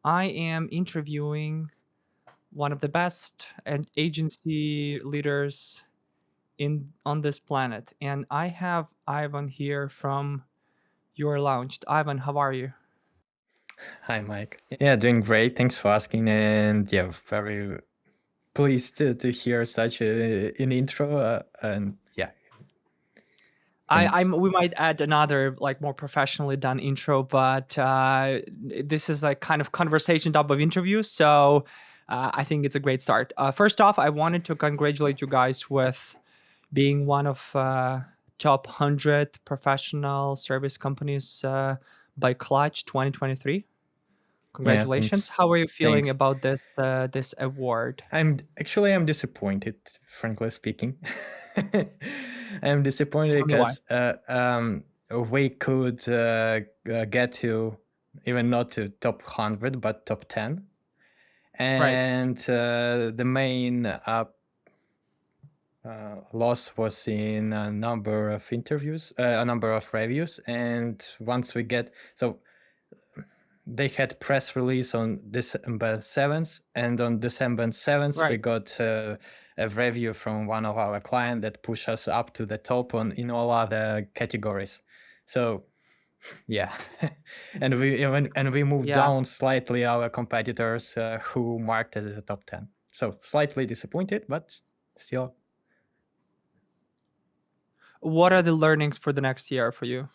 I am interviewing one of the best and agency leaders in on this planet, and I have Ivan here from Your Lounge. Ivan, how are you? Hi, Mike. Yeah, doing great. Thanks for asking. And yeah, very pleased to hear such an intro. And yeah, I thanks. we might add another like more professionally done intro, but this is like kind of conversation type of interview, so I think it's a great start. First off, I wanted to congratulate you guys with being one of top 100 professional service companies by Clutch 2023. Yeah, Congratulations. thanks. How are you feeling Thanks. about this award? I'm disappointed, frankly speaking. I'm disappointed Tell me why. because we could get to even not to top 100 but top 10, Right. and the main loss was in a number of interviews, a number of reviews, and once we get so they had press release on December 7th, and on December 7th we Right. got a review from one of our clients that pushed us up to the top on in all other categories. So yeah, and we moved Yeah. down slightly our competitors who marked as a top 10. So slightly disappointed, but still. What are the learnings for the next year for you?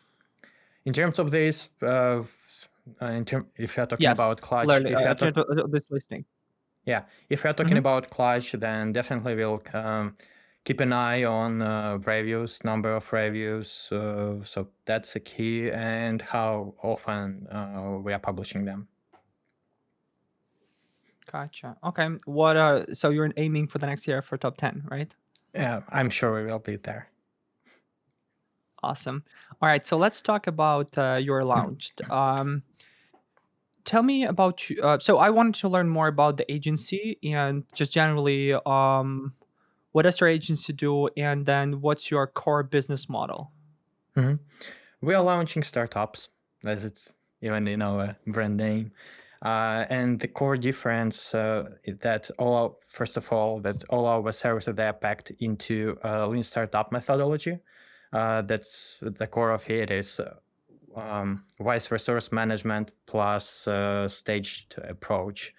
In terms of this, if you're talking Yes. about Clutch, Learning. This listening. yeah, if you're talking Mhm. about Clutch, then definitely we'll keep an eye on reviews, number of reviews. So that's the key, and how often we are publishing them. Gotcha. Okay. So you're aiming for the next year for top 10, right? Yeah, I'm sure we will be there. Awesome. All right. So let's talk about your lounge. Tell me about you. So I wanted to learn more about the agency and just generally, what does your agency do, and then what's your core business model? Mhm. We are launching startups, as it's even in our brand name. And the core difference is that first of all, that all our services they are packed into a lean startup methodology. That's the core of it is wise resource management plus staged approach.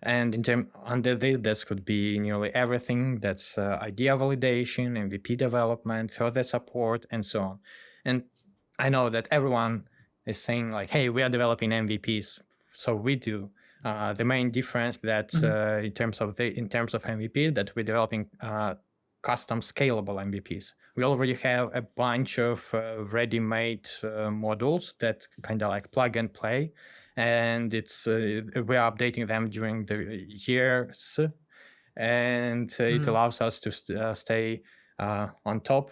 And under this could be nearly everything. That's idea validation, MVP development, further support, and so on. And I know that everyone is saying like, "Hey, we are developing MVPs." So we do. The main difference that Mhm. in terms of MVP that we're developing custom scalable MVPs. We already have a bunch of ready-made modules that kind of like plug and play, and it's we are updating them during the years, and it Mhm. allows us to stay on top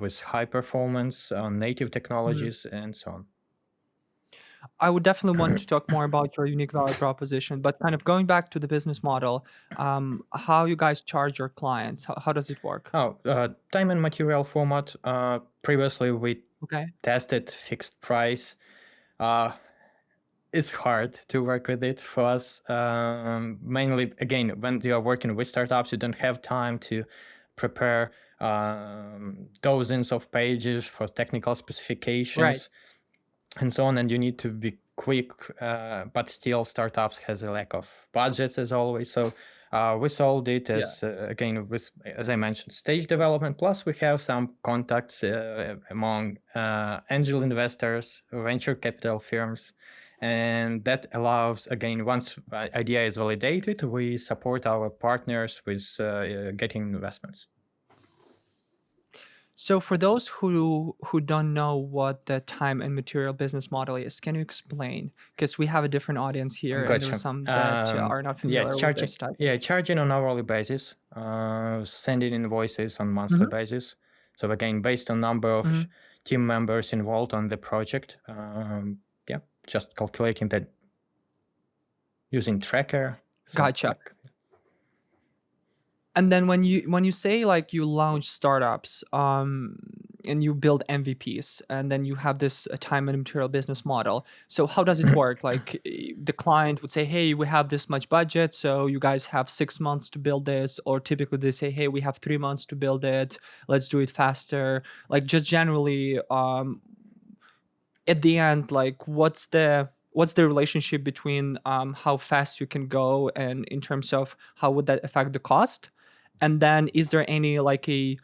with high performance on native Mhm. technologies and so on. I would definitely want to talk more about your unique value proposition, but kind of going back to the business model, how you guys charge your clients, how does it work? Oh, time and material format. Previously, we Okay. tested fixed price. Uh, it's hard to work with it for us. Mainly, again, when you are working with startups, you don't have time to prepare dozens of pages for technical Right. specifications and so on, and you need to be quick. But still, startups has a lack of budgets as always. So we solved it Yeah. as again with, as I mentioned, stage development. Plus, we have some contacts among angel investors, venture capital firms, and that allows, again, once idea is validated, we support our partners with getting investments. So for those who don't know what the time and material business model is, can you explain? Because we have a different audience here, and there are Gotcha. some that are not familiar with this type of. Charging on hourly basis, sending invoices on monthly Mhm. basis. So again, based on number of Mhm. team members involved on the project, yeah, just calculating that using tracker. So Gotcha. like, And then when you say like you launch startups, and you build MVPs, and then you have this time and material business model. So how does it work? Like the client would say, hey, we have this much budget, so you guys have 6 months to build this, or typically they say, hey, we have 3 months to build it, let's do it faster. Like just generally, at the end, like what's the relationship between how fast you can go and in terms of how would that affect the cost? And then is there any like a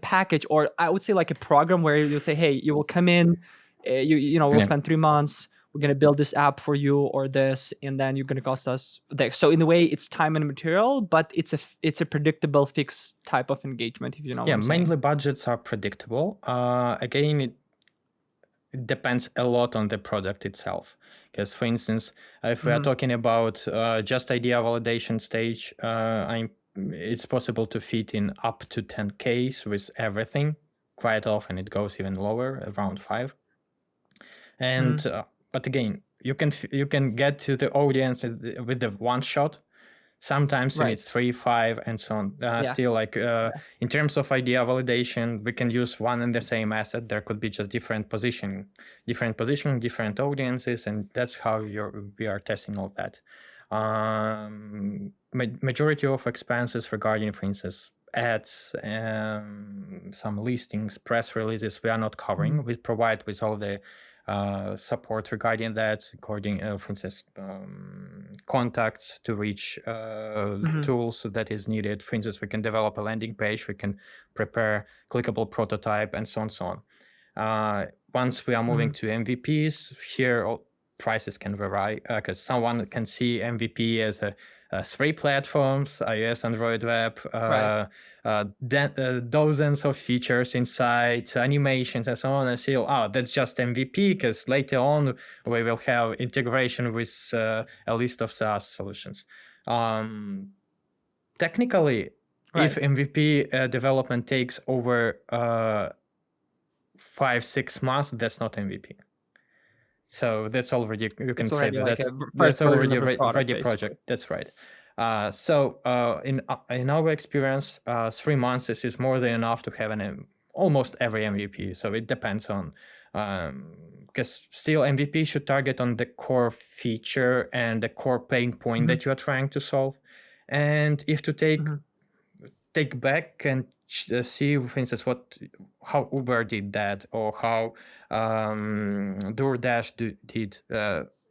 package, or I would say like a program where you say, hey, you will come in, we'll Yeah. spend 3 months, we're going to build this app for you or this, and then you're going to cost us this. So in a way it's time and material, but it's a predictable fixed type of engagement, if you know what Yeah, I'm saying. mainly budgets are predictable. Again, it depends a lot on the product itself. Because, for instance, if we are talking about just idea validation stage, it's possible to fit in up to 10Ks with everything. Quite often it goes even lower, around 5. And but again, you can get to the audience with the one shot. Sometimes you Right. need 3, 5, and so on. Yeah. Still, like in terms of idea validation, we can use one and the same asset. There could be just different positioning, different audiences, and that's how we are testing all that. Majority of expenses regarding, for instance, ads, some listings, press releases, we are not covering. We provide with all the support regarding that, according, for instance, contacts to reach tools that is needed. For instance, we can develop a landing page, we can prepare clickable prototype, and so on, so on. Once we are moving to MVPs, here prices can vary because someone can see MVP as 3 platforms, iOS, Android web, dozens of features inside, animations, and so on, and say, oh, that's just MVP, because later on we will have integration with a list of SaaS solutions. Technically, if MVP development takes over 5-6 months, that's not MVP. So that's already, you can say that's already a ready project. That's right. So in our experience, 3 months is more than enough to have almost every MVP. So it depends on, because still MVP should target on the core feature and the core pain point that you are trying to solve. And if to take back and see, for instance, how Uber did that, or how DoorDash did.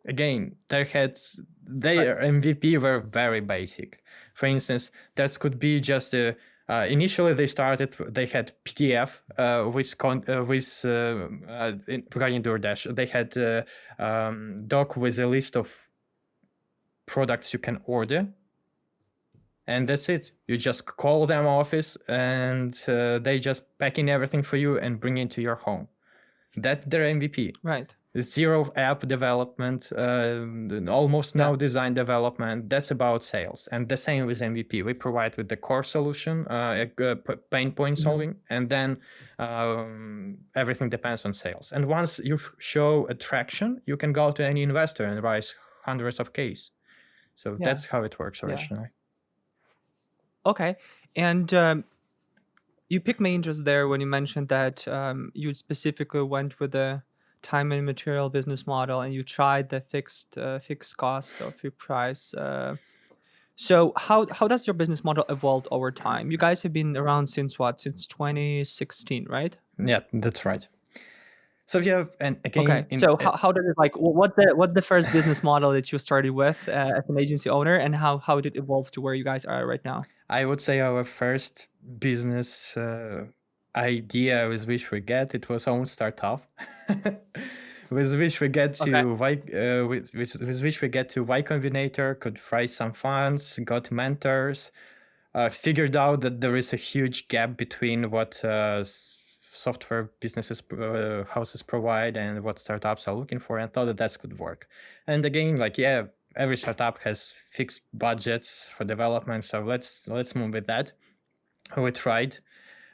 Again, their MVP were very basic. For instance, that could be just initially they had PDF regarding DoorDash. They had doc with a list of products you can order. And that's it. You just call them office, and they just pack in everything for you and bring it to your home. That's their MVP. Right. Zero app development, almost no design development. That's about sales. And the same with MVP. We provide with the core solution, pain point solving, and then everything depends on sales. And once you show attraction, you can go to any investor and raise hundreds of Ks. So that's how it works originally. Okay. And you piqued my interest there when you mentioned that you specifically went with the time and material business model, and you tried the fixed cost or fixed price. So how does your business model evolve over time? You guys have been around since what? Since 2016, right? Yeah, that's right. So yeah, and again, okay. So how does it, like, what's the first business model that you started with as an agency owner, and how did it evolve to where you guys are right now? I would say our first business idea with which we it was own startup, with which we get to with which we get to Y Combinator, could raise some funds, got mentors, figured out that there is a huge gap between what software businesses houses provide and what startups are looking for, and thought that could work. And again, like, yeah, every startup has fixed budgets for development, so let's move with that. We tried.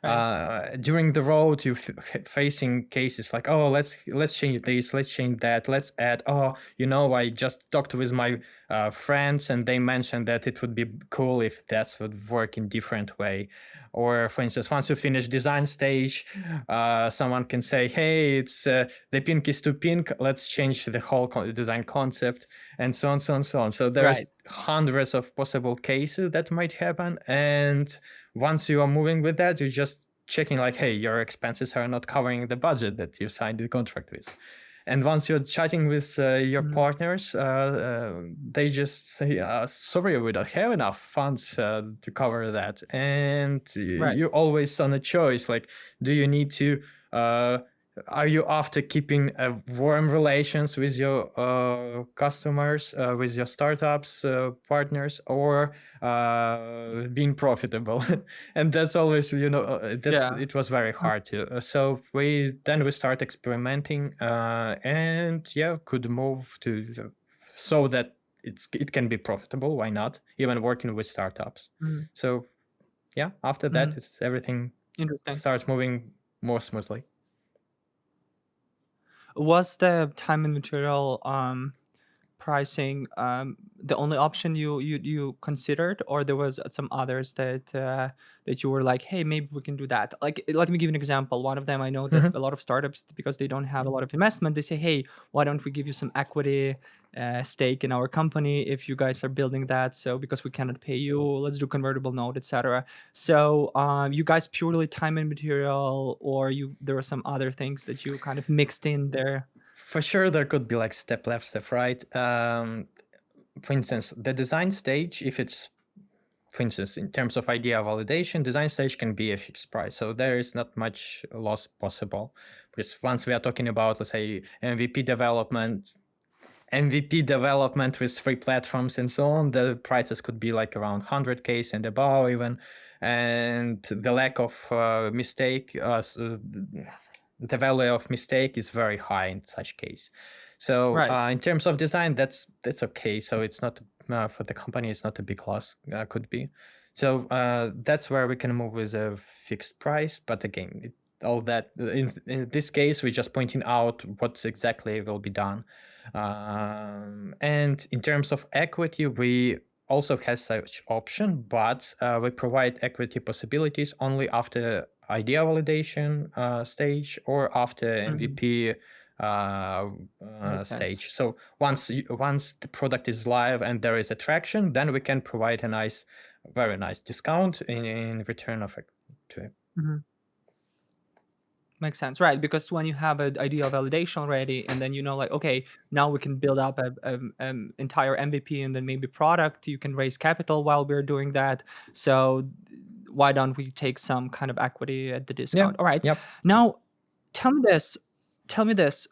Right. During the road, you facing cases like, oh, let's change this, let's change that, let's add, oh, I just talked with my friends and they mentioned that it would be cool if that would work in different way. Or for instance, once you finish design stage, someone can say, hey, it's the pink is too pink, let's change the whole design concept, and so on, so on, so on. So there's Right. hundreds of possible cases that might happen. And once you are moving with that, you're just checking like, hey, your expenses are not covering the budget that you signed the contract with. And once you're chatting with your partners, they just say, sorry, we don't have enough funds to cover that. And Right. you're always on a choice. Like, do you need to, are you after keeping warm relations with your customers, with your startups, partners, or being profitable? And that's always, it was very hard to. So we start experimenting, and could move to so that it can be profitable. Why not? Even working with startups. So after that, it's everything Interesting. starts moving more smoothly. Was the time and material pricing the only option you considered, or there was some others that you were like, hey, maybe we can do that? Like, let me give you an example. One of them, I know that a lot of startups, because they don't have a lot of investment, they say, hey, why don't we give you some equity stake in our company if you guys are building that? So because we cannot pay you, let's do convertible note, etc. So you guys purely time and material, or there were some other things that you kind of mixed in there? For sure, there could be like step left, step right. For instance, the design stage, if it's, for instance, in terms of idea validation, design stage can be a fixed price. So there is not much loss possible. Because once we are talking about, let's say, MVP development with free platforms and so on, the prices could be like around 100K and above even. And the lack of mistake, the value of mistake is very high in such case. So Right. in terms of design, that's okay. So it's not for the company, it's not a big loss, could be. So that's where we can move with a fixed price. But again, all that in this case, we're just pointing out what exactly will be done. And in terms of equity, we also have such option, but we provide equity possibilities only after idea validation stage or after MVP Makes sense. stage. So once the product is live and there is attraction, then we can provide a very nice discount in return of it to it. Makes sense, right? Because when you have an idea validation already, and then like, okay, now we can build up a entire MVP and then maybe product. You can raise capital while we're doing that. So why don't we take some kind of equity at the discount? All right. Yep. Now, tell me this. Tell me this.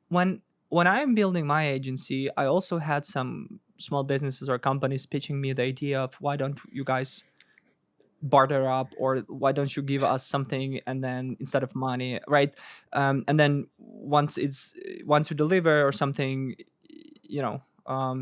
When I'm building my agency, I also had some small businesses or companies pitching me the idea of, why don't you guys barter up, or why don't you give us something and then instead of money, right? And then once you deliver or something,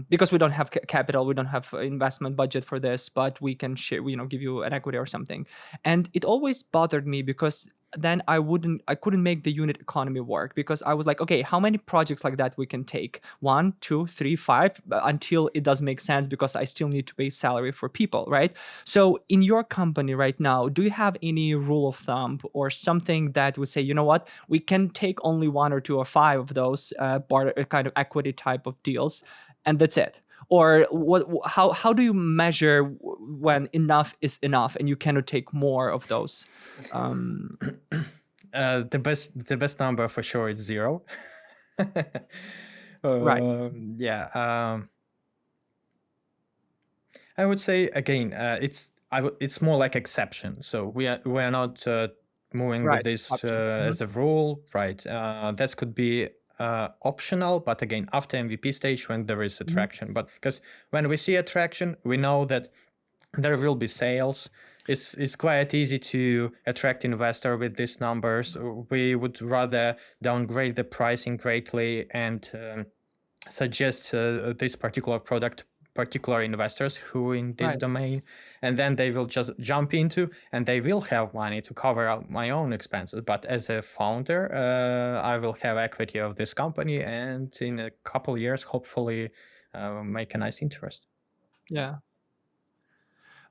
because we don't have capital, we don't have investment budget for this, but we can share, give you an equity or something. And it always bothered me, because then I couldn't make the unit economy work, because I was like, okay, how many projects like that we can take? 1, 2, 3, 5, until it does make sense, because I still need to pay salary for people, right? So in your company right now, do you have any rule of thumb or something that would say, you know what, we can take only 1 or 2 or 5 of those barter kind of equity type of deals, and that's it? Or how do you measure when enough is enough and you cannot take more of those? The best number for sure is 0. Right. Yeah. I would say again, it's more like exception. So we are not moving with Right. this Option. as a rule, right? That could be optional, but again, after MVP stage when there is attraction. But because when we see attraction, we know that there will be sales. It's quite easy to attract investor with these numbers. We would rather downgrade the pricing greatly and suggest this particular product particular investors who in this Right. domain, and then they will just jump into, and they will have money to cover out my own expenses. But as a founder, I will have equity of this company, and in a couple of years, hopefully, make a nice interest. Yeah.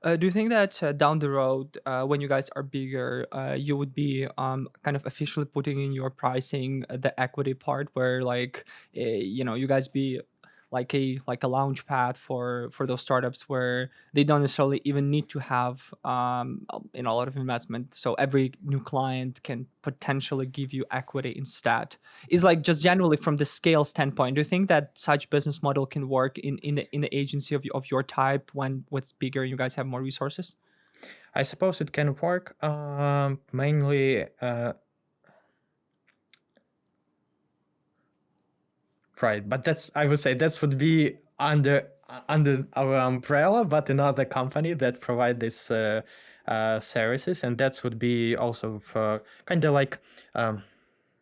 Do you think that down the road, when you guys are bigger, you would be kind of officially putting in your pricing the equity part, where like you guys be like a launch pad for those startups where they don't necessarily even need to have a lot of investment, so every new client can potentially give you equity instead? Is like just generally from the scale standpoint, do you think that such business model can work in the agency of your type when what's bigger and you guys have more resources? I suppose it can work mainly. Right, but that's, I would say that would be under our umbrella, but another company that provide these services, and that would be also for kind of like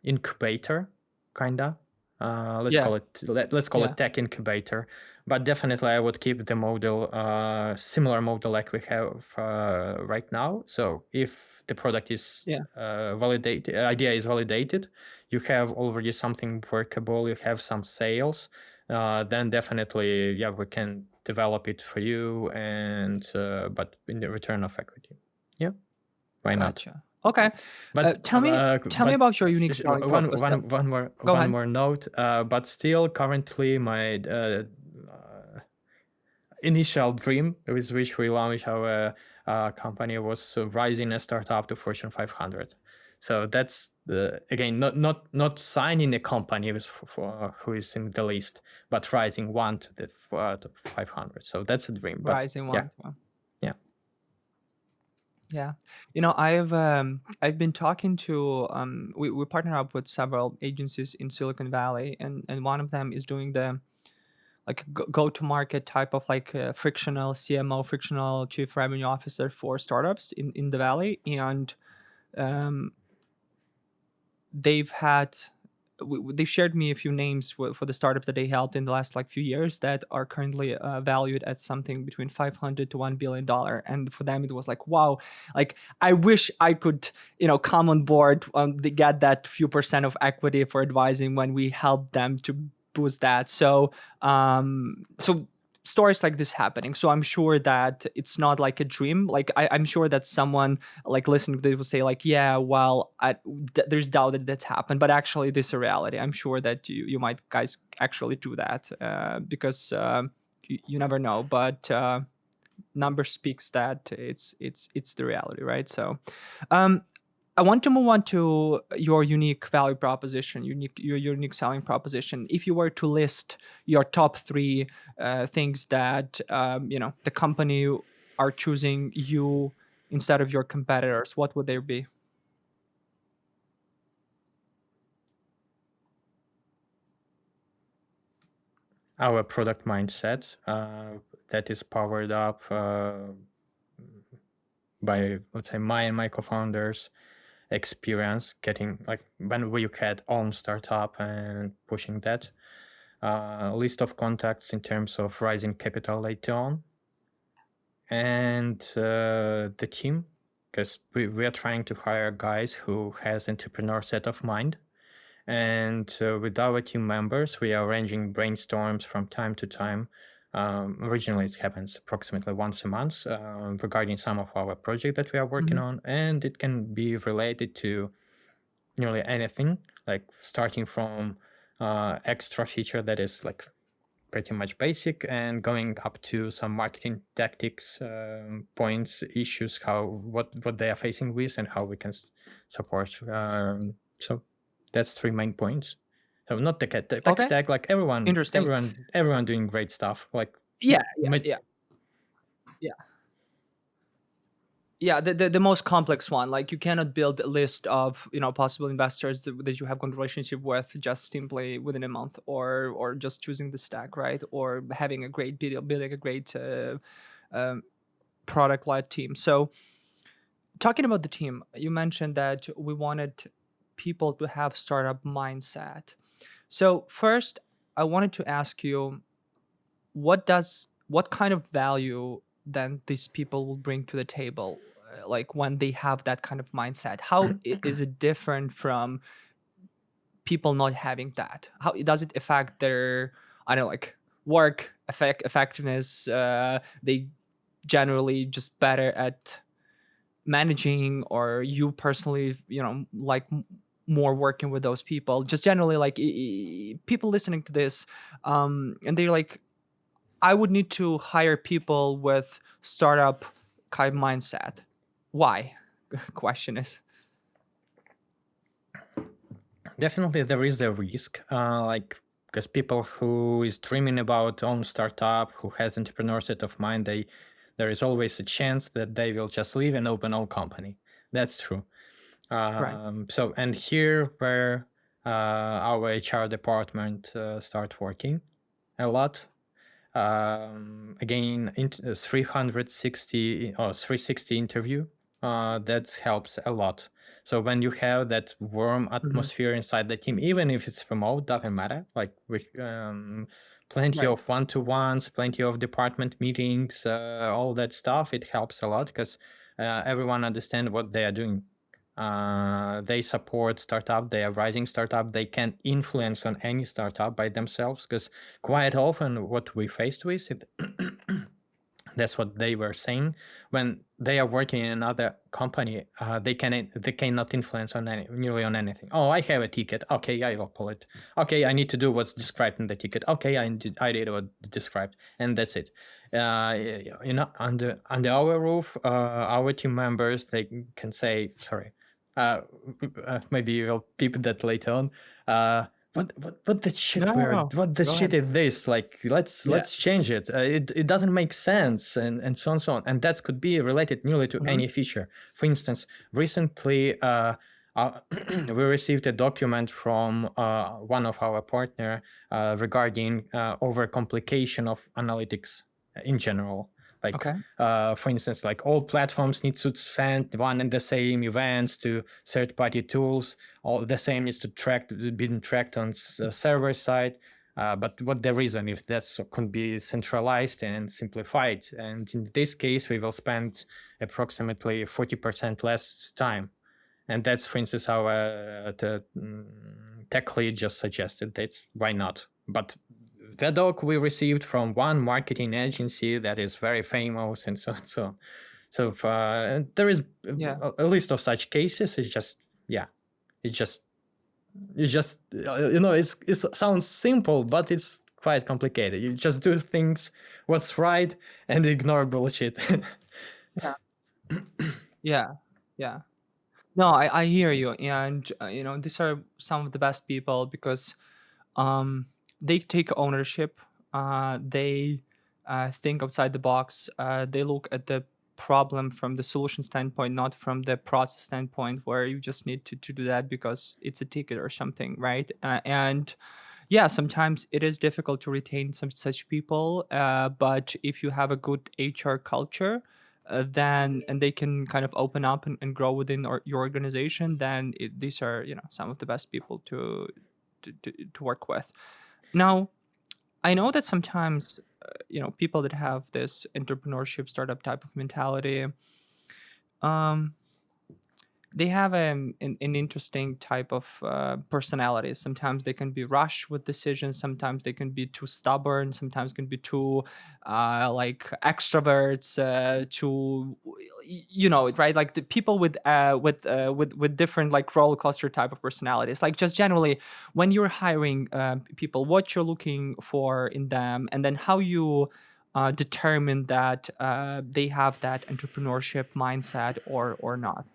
incubator, kinda. Let's Yeah, call it let's call yeah, it tech incubator. But definitely, I would keep the model, similar model like we have right now. So if the product is yeah. validated, idea is validated, you have already something workable, you have some sales, then definitely, yeah, we can develop it for you, and but in the return of equity. Yeah, why not? Gotcha. Okay. But Tell me about your unique selling proposition. Go one ahead. more note. But still, currently, my initial dream with which we launched our company was rising a startup to Fortune 500. So that's again not signing a company with for who is in the list, but rising one to the to 500. So that's a dream. But Rising yeah, one. Well, yeah. yeah. I've been talking to we partner up with several agencies in Silicon Valley, and one of them is doing the like go to market type of like frictional CMO, frictional chief revenue officer for startups in the valley. And um they've had they shared me a few names for the startup that they helped in the last like few years that are currently valued at something between 500 to $1 billion. And for them it was like, wow, like I wish I could come on board, they get that few percent of equity for advising when we help them to boost that. So stories like this happening, so I'm sure that it's not like a dream. Like I'm sure that someone like listening to this will say like, yeah, well, there's doubt that that's happened, but actually this is a reality. I'm sure that you might guys actually do that because you never know, but number speaks that it's the reality, right? So um I want to move on to your unique value proposition, your unique selling proposition. If you were to list your top three things that the company are choosing you instead of your competitors, what would they be? Our product mindset that is powered up by, let's say, my and my co-founders experience getting, like, when we had own startup and pushing that list of contacts in terms of raising capital later on, and the team, because we are trying to hire guys who has entrepreneur set of mind. And with our team members, we are arranging brainstorms from time to time. Originally, it happens approximately once a month regarding some of our project that we are working Mhm. on, and it can be related to nearly anything, like starting from extra feature that is like pretty much basic, and going up to some marketing tactics points, issues, what they are facing with, and how we can support. So that's three main points. So not the tech Okay, stack, like interesting. everyone doing great stuff. Like Yeah, yeah. Yeah, the most complex one. Like you cannot build a list of possible investors that you have good relationship with just simply within a month, or just choosing the stack, right? Or having a great building a great um, product led team. So talking about the team, you mentioned that we wanted people to have startup mindset. So first, I wanted to ask you, what does what kind of value then these people will bring to the table, like when they have that kind of mindset? How is it different from people not having that? How does it affect their, I don't know, like work effectiveness? They generally just better at managing, or you personally, like more working with those people, just generally like people listening to this, and they're like, I would need to hire people with startup kind of mindset. Why? Question is. Definitely there is a risk, like, because people who is dreaming about own startup, who has entrepreneurship of mind, there is always a chance that they will just leave and open own company. That's true. Right. So, and here where our HR department start working a lot. Again, 360 or 360 interview, that helps a lot. So when you have that warm Hmm. atmosphere inside the team, even if it's remote, doesn't matter. Like with plenty Right. of one-to-ones, plenty of department meetings, all that stuff, it helps a lot because everyone understands what they are doing. They support startup, they are rising startup, they can influence on any startup by themselves, because quite often what we faced with it, that's what they were saying, when they are working in another company, they cannot influence on nearly on anything. Oh, I have a ticket, okay, I will pull it. Okay, I need to do what's described in the ticket. Okay, I did what's described, and that's it. Under our roof, our team members, they can say, sorry, uh, maybe we'll peep that later on. What the shit No, no, we're no. what the Go shit ahead. is this? Like, Yeah. let's change it. It doesn't make sense, and so on, so on. And that could be related nearly to Hmm. any feature. For instance, recently we received a document from one of our partner regarding overcomplication of analytics in general. Like, Okay. for instance, like all platforms need to send one and the same events to third-party tools. All the same needs to being tracked on server side. But what the reason if that could be centralized and simplified? And in this case, we will spend approximately 40% less time. And that's, for instance, our tech lead just suggested. That's why not. But the doc we received from one marketing agency that is very famous, and so on. So there is Yeah. a list of such cases. It's just, yeah, it's just it sounds simple, but it's quite complicated. You just do things what's right and ignore bullshit. Yeah. Yeah. Yeah. No, I hear you, and these are some of the best people because um, they take ownership. They think outside the box. They look at the problem from the solution standpoint, not from the process standpoint, where you just need to do that because it's a ticket or something, right? And yeah, sometimes it is difficult to retain some such people, but if you have a good HR culture, then and they can kind of open up and grow within your organization, then these are some of the best people to work with. Now, I know that sometimes people that have this entrepreneurship startup type of mentality, um, they have an interesting type of personality. Sometimes they can be rushed with decisions. Sometimes they can be too stubborn. Sometimes can be too like extroverts. Too, right? Like the people with different like roller coaster type of personalities. Like just generally, when you're hiring people, what you're looking for in them, and then how you determine that they have that entrepreneurship mindset or not.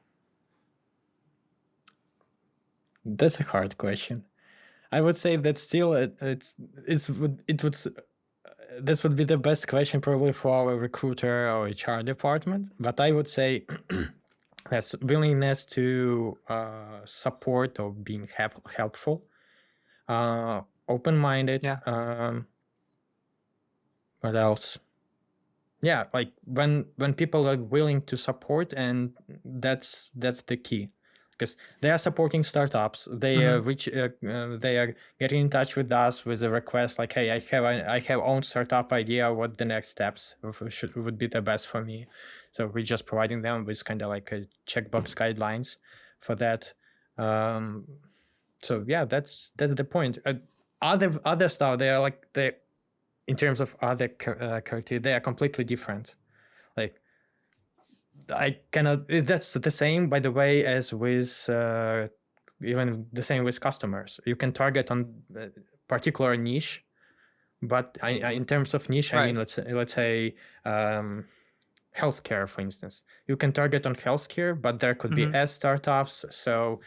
That's a hard question. I would say that still it would this would be the best question probably for our recruiter or HR department. But I would say that's willingness to support or being helpful, open-minded. Yeah. What else? Yeah, like when people are willing to support, and that's the key, because they are supporting startups. They they are getting in touch with us with a request like, hey, I have own startup idea. What the next steps would be the best for me? So we're just providing them with kind of like a checkbox guidelines for that. So yeah, that's the point. Other stuff, they are like in terms of other character, they are completely different. Like I cannot. That's the same, by the way, as with even the same with customers. You can target on a particular niche, but in terms of niche, I mean, Right. let's say healthcare, for instance. You can target on healthcare, but there could be as startups, so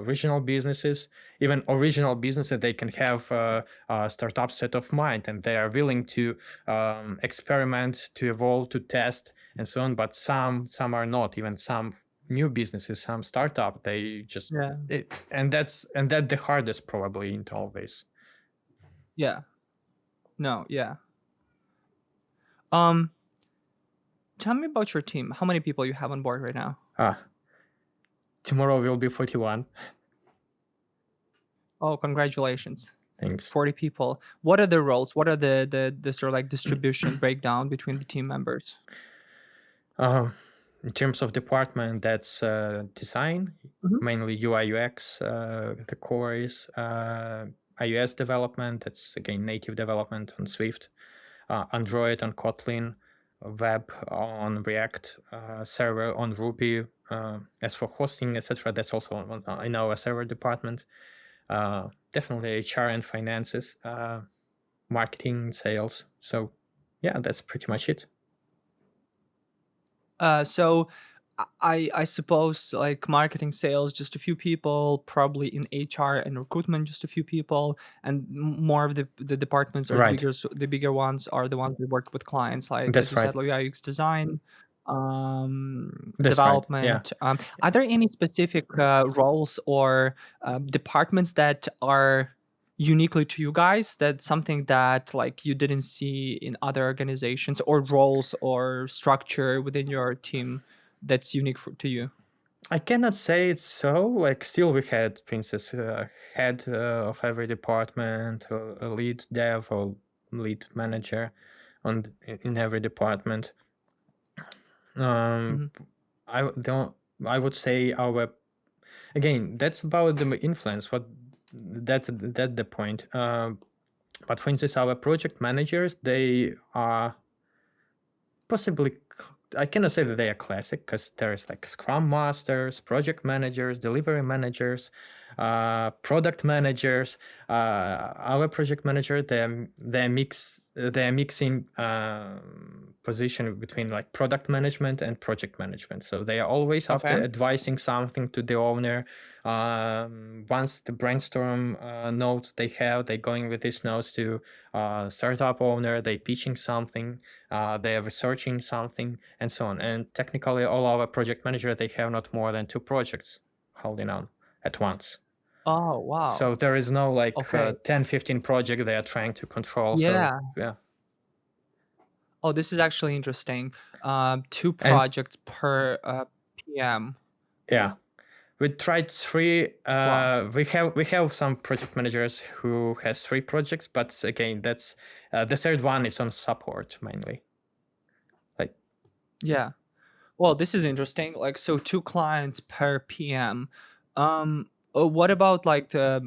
regional businesses, even original businesses. They can have a startup set of mind, and they are willing to experiment, to evolve, to test, and so on. But some are not. Even some new businesses, some startup, they just and that's the hardest probably in all this. Yeah. No. Yeah. Um. Tell me about your team. How many people you have on board right now? Tomorrow will be 41. Oh, congratulations. Thanks. 40 people. What are the roles? What are the sort of like distribution breakdown between the team members? In terms of department, that's design, mainly UI UX. The core is iOS development. That's again native development on Swift, Android on Kotlin, web on React, server on Ruby. As for hosting, etc., that's also in our server department. Definitely HR and finances, marketing, sales. So yeah, that's pretty much it. So I suppose like marketing, sales, just a few people, probably in HR and recruitment, just a few people, and more of the departments or Right. the bigger ones are the ones that work with clients, like as That's you right. said, like UX design, That's right. Yeah. development. Are there any specific roles or departments that are uniquely to you guys, that's something that like you didn't see in other organizations, or roles or structure within your team that's unique to you? I cannot say it's so. Like, still, we had, for instance, head of every department, or a lead dev or lead manager in every department. Mhm. I don't. I would say our again. That's about the influence. That's the point. But for instance, our project managers, they are possibly, I cannot say that they are classic, because there's like scrum masters, project managers, delivery managers, product managers. Our project manager, they're mixing position between like product management and project management. So they are always after Okay. advising something to the owner. Once the brainstorm notes they have, they're going with these notes to startup owner, they pitching something, they are researching something, and so on. And technically, all our project manager, they have not more than 2 projects holding on at once. Oh, wow. So there is no like Okay. 10, 15 project they are trying to control. So Yeah. yeah. Oh, this is actually interesting. 2 And projects per PM. yeah, we tried 3. Wow. We have some project managers who has 3 projects, but again, that's the third one is on support mainly. Like, Yeah. Well, this is interesting. Like, so 2 clients per PM. What about like the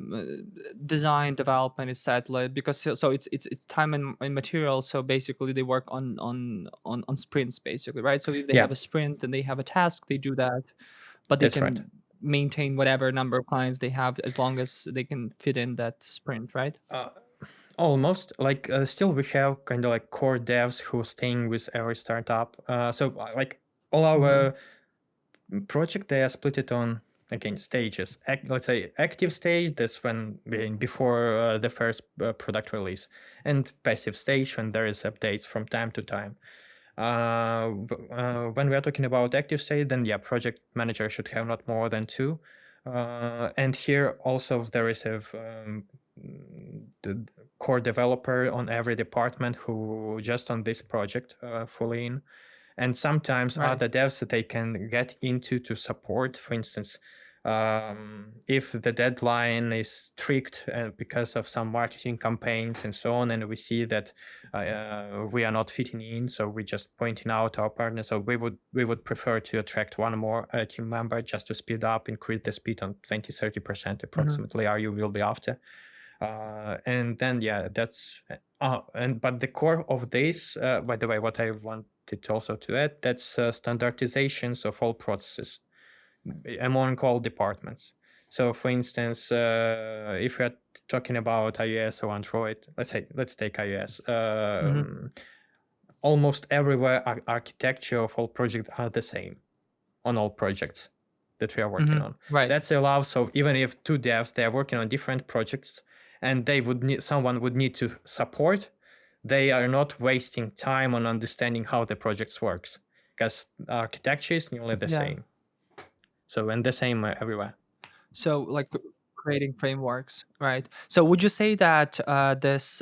design development is set, like, because it's time and material. So basically, they work on sprints, basically, right? So if they yeah, have a sprint and they have a task, they do that, but they that's right. can maintain whatever number of clients they have as long as they can fit in that sprint, right? Almost. Like, still we have kind of like core devs who are staying with every startup. So like all our project, they are split it on again stages. Let's say active stage, that's when before the first product release, and passive stage when there is updates from time to time. When we are talking about active state, then yeah, project manager should have not more than 2. And here also there is a the core developer on every department who just on this project fully in. And sometimes Right. other devs that they can get into to support, for instance, if the deadline is strict because of some marketing campaigns and so on, and we see that we are not fitting in, so we just pointing out our partners. So we would prefer to attract one more team member just to speed up, increase the speed on 20-30% approximately. You will be after. And then that's but the core of this, by the way, what I wanted also to add, that's standardizations of all processes among all departments. So for instance, if we're talking about iOS or Android, let's take iOS. Almost everywhere architecture of all projects are the same on all projects that we are working on. Right. That's allows, so even if two devs, they are working on different projects and they would need, someone would need to support, they are not wasting time on understanding how the project works, because architecture is nearly the same. So, and the same everywhere. So like creating frameworks, right? So would you say that this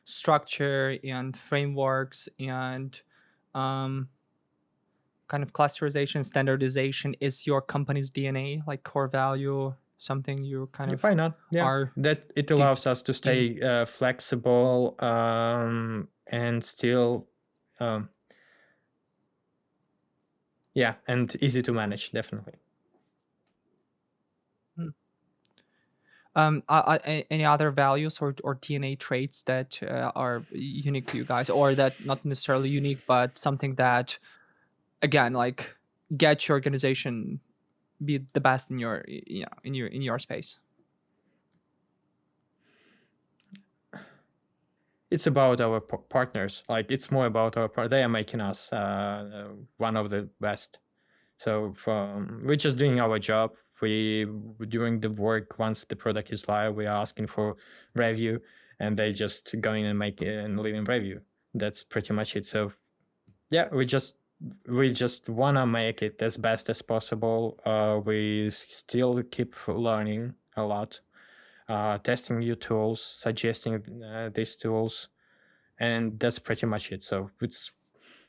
structure and frameworks and um, kind of clusterization, standardization is your company's DNA, like core value, something you kind of Why not? Yeah, are that it deep allows us to stay flexible and still, yeah, and easy to manage, definitely. Any other values or DNA traits that are unique to you guys, or that not necessarily unique, but something that, again, like get your organization be the best in your in your space? It's about our partners. Like, it's more about they are making us one of the best. So we're just doing our job. We doing the work. Once the product is live, we are asking for review, and they just going and make it and leaving review. That's pretty much it. So yeah, we just wanna make it as best as possible. We still keep learning a lot, testing new tools, suggesting these tools, and that's pretty much it. So it's,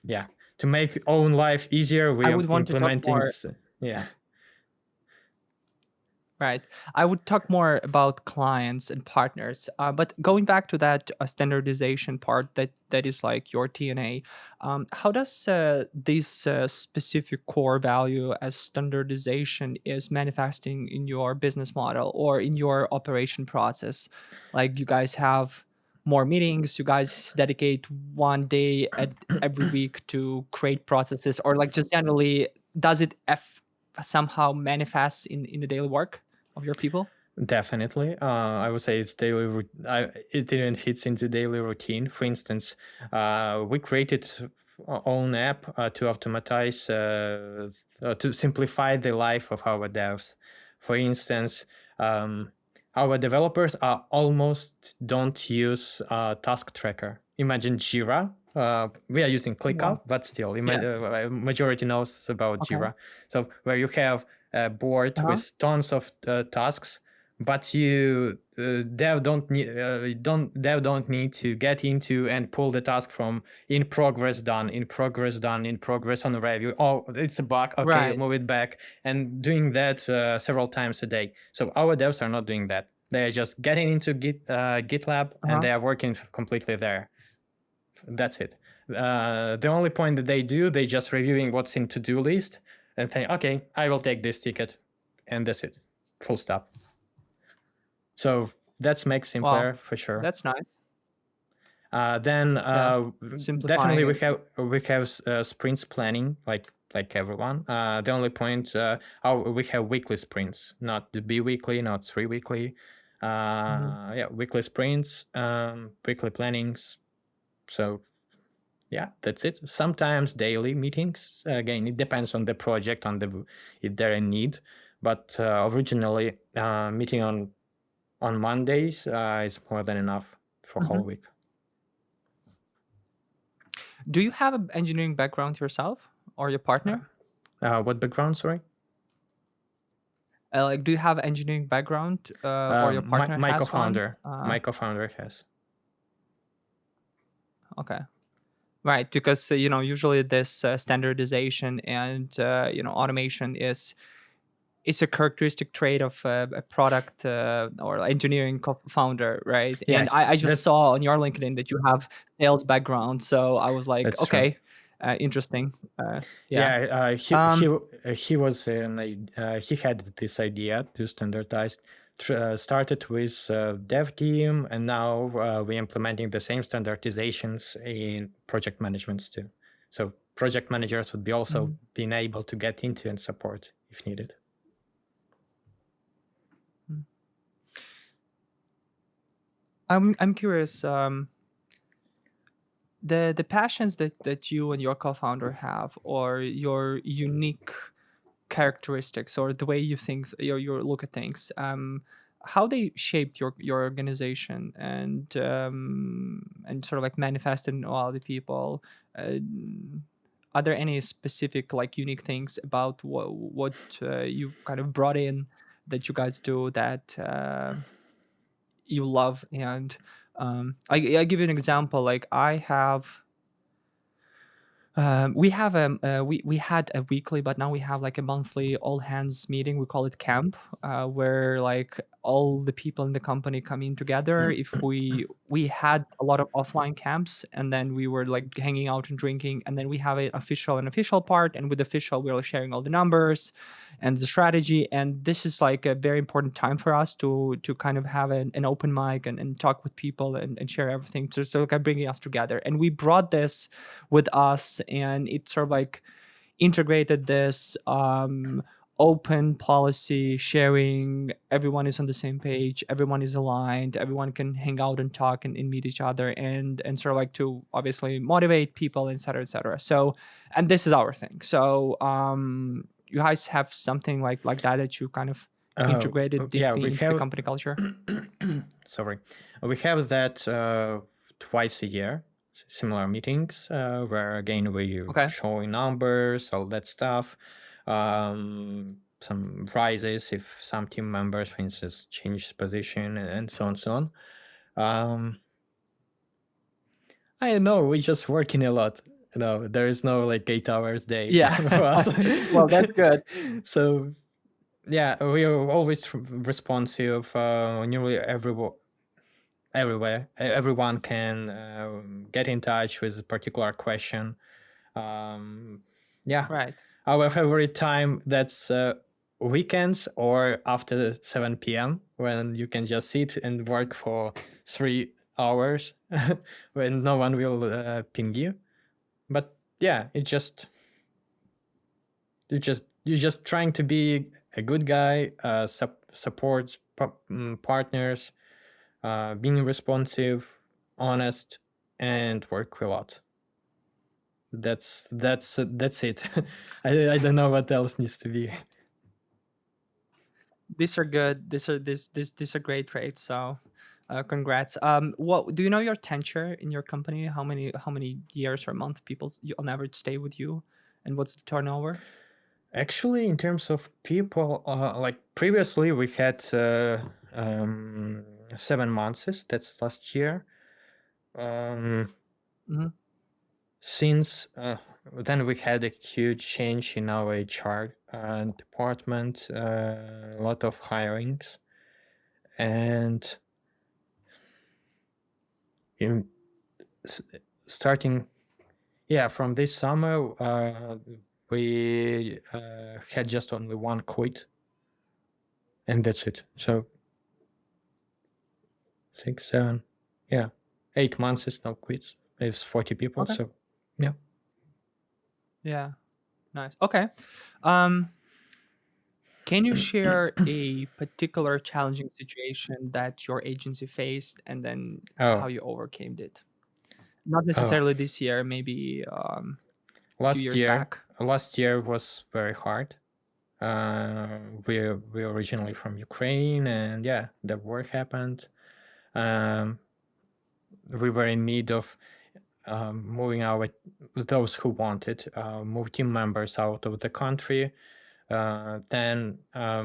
yeah, to make own life easier, we I are would want to talk implementing. more. Yeah, Right. I would talk more about clients and partners. But going back to that standardization part, that is like your TNA. How does this specific core value as standardization is manifesting in your business model or in your operation process? Like, you guys have more meetings. You guys dedicate one day every week to create processes, or like just generally, does it somehow manifest in the daily work of your people? definitely. I would say it's daily. It even fits into daily routine. For instance, we created our own app to automatize, to simplify the life of our devs. For instance, our developers are almost don't use task tracker. Imagine Jira. We are using Wow. ClickUp, but still, Yeah. majority knows about Okay. Jira. So where you have a board Uh-huh. with tons of tasks, but you dev don't need to get into and pull the task from in progress done, in progress done, in progress on review. Oh, it's a bug. Okay, Right. move it back, and doing that several times a day. So our devs are not doing that. They are just getting into GitLab, and Uh-huh. they are working completely there. That's it. The only point that they do, they just reviewing what's in to-do list and think, okay, I will take this ticket, and that's it. Full stop. So that's makes Wow. simpler for sure. That's nice. Then Yeah. definitely Simplifying it. we have sprints planning like everyone. The only point, we have weekly sprints, not the bi-weekly, not 3-weekly. Mhm. Yeah, weekly sprints, weekly plannings. So yeah, that's it. Sometimes daily meetings. Again, it depends on the project, on the if they're in need. But originally, meeting on Mondays is more than enough for whole Mhm. week. Do you have an engineering background yourself or your partner? What background? Sorry. Like, do you have engineering background or your partner My has one? co-founder. My co-founder has. Okay. Right, because usually this standardization and automation is a characteristic trait of a product or engineering founder, right? Yeah, And I just that saw on your LinkedIn that you have sales background, so I was like, that's true. okay, interesting. Yeah. Yeah, Um, he was he had this idea to standardize. Started with dev team, and now we're implementing the same standardizations in project managements too. So project managers would be also mhm. being able to get into and support if needed. Mm. I'm curious. The passions that you and your co-founder have, or your unique characteristics, or the way you think, your look at things, how they shaped your organization and sort of like manifested in all the people. uh, are there any specific like unique things about what you kind of brought in that you guys do that you love? And I give you an example. Like I have we have we had a weekly, but now we have like a monthly all hands meeting. We call it camp, where like all the people in the company come in together. If we had a lot of offline camps, and then we were like hanging out and drinking, and then we have an official part, and with official we're sharing all the numbers and the strategy. And this is like a very important time for us to kind of have an open mic and talk with people and share everything. So like bringing us together, and we brought this with us, and it sort of like integrated this open policy sharing. Everyone is on the same page, everyone is aligned, everyone can hang out and talk and meet each other, and sort of like to obviously motivate people, etc., etc. So, and this is our thing. So you guys have something like that you kind of integrated Yeah, deeply we into the have. company culture? Sorry, we have that twice a year, similar meetings where again we Okay. showing numbers, all that stuff. Some rises if some team members, for instance, change position and so on, so on. I don't know, we're just working a lot. There is no like 8 hours day Yeah. for us. Well, that's good. So yeah, we are always responsive. Nearly everywhere, everyone can get in touch with a particular question. Yeah, Right. our favorite time, that's weekends or after 7 p.m. when you can just sit and work for 3 hours when no one will ping you. But yeah, you're just trying to be a good guy, support partners, being responsive, honest, and work a lot. That's it. I don't know what else needs to be. These are good. These are great traits. So, congrats. What do you know your tenure in your company? How many years or month people on average stay with you, and what's the turnover? Actually, in terms of people, like previously we had 7 months. That's last year. Um, Hmm. since then we had a huge change in our HR department, a lot of hirings, and in, starting, yeah, from this summer, we had just only one quit, and that's it. So 6, 7, yeah, 8 months is no quits. It's 40 people, Okay. so yeah. Yeah. Nice. Okay. Um, can you share a particular challenging situation that your agency faced, and then how Oh, you overcame it? Not oh, necessarily this year, maybe a few last years year, back. last year was very hard. We're originally from Ukraine, and yeah, the war happened. Um, we were in need of moving our those who wanted move team members out of the country. Then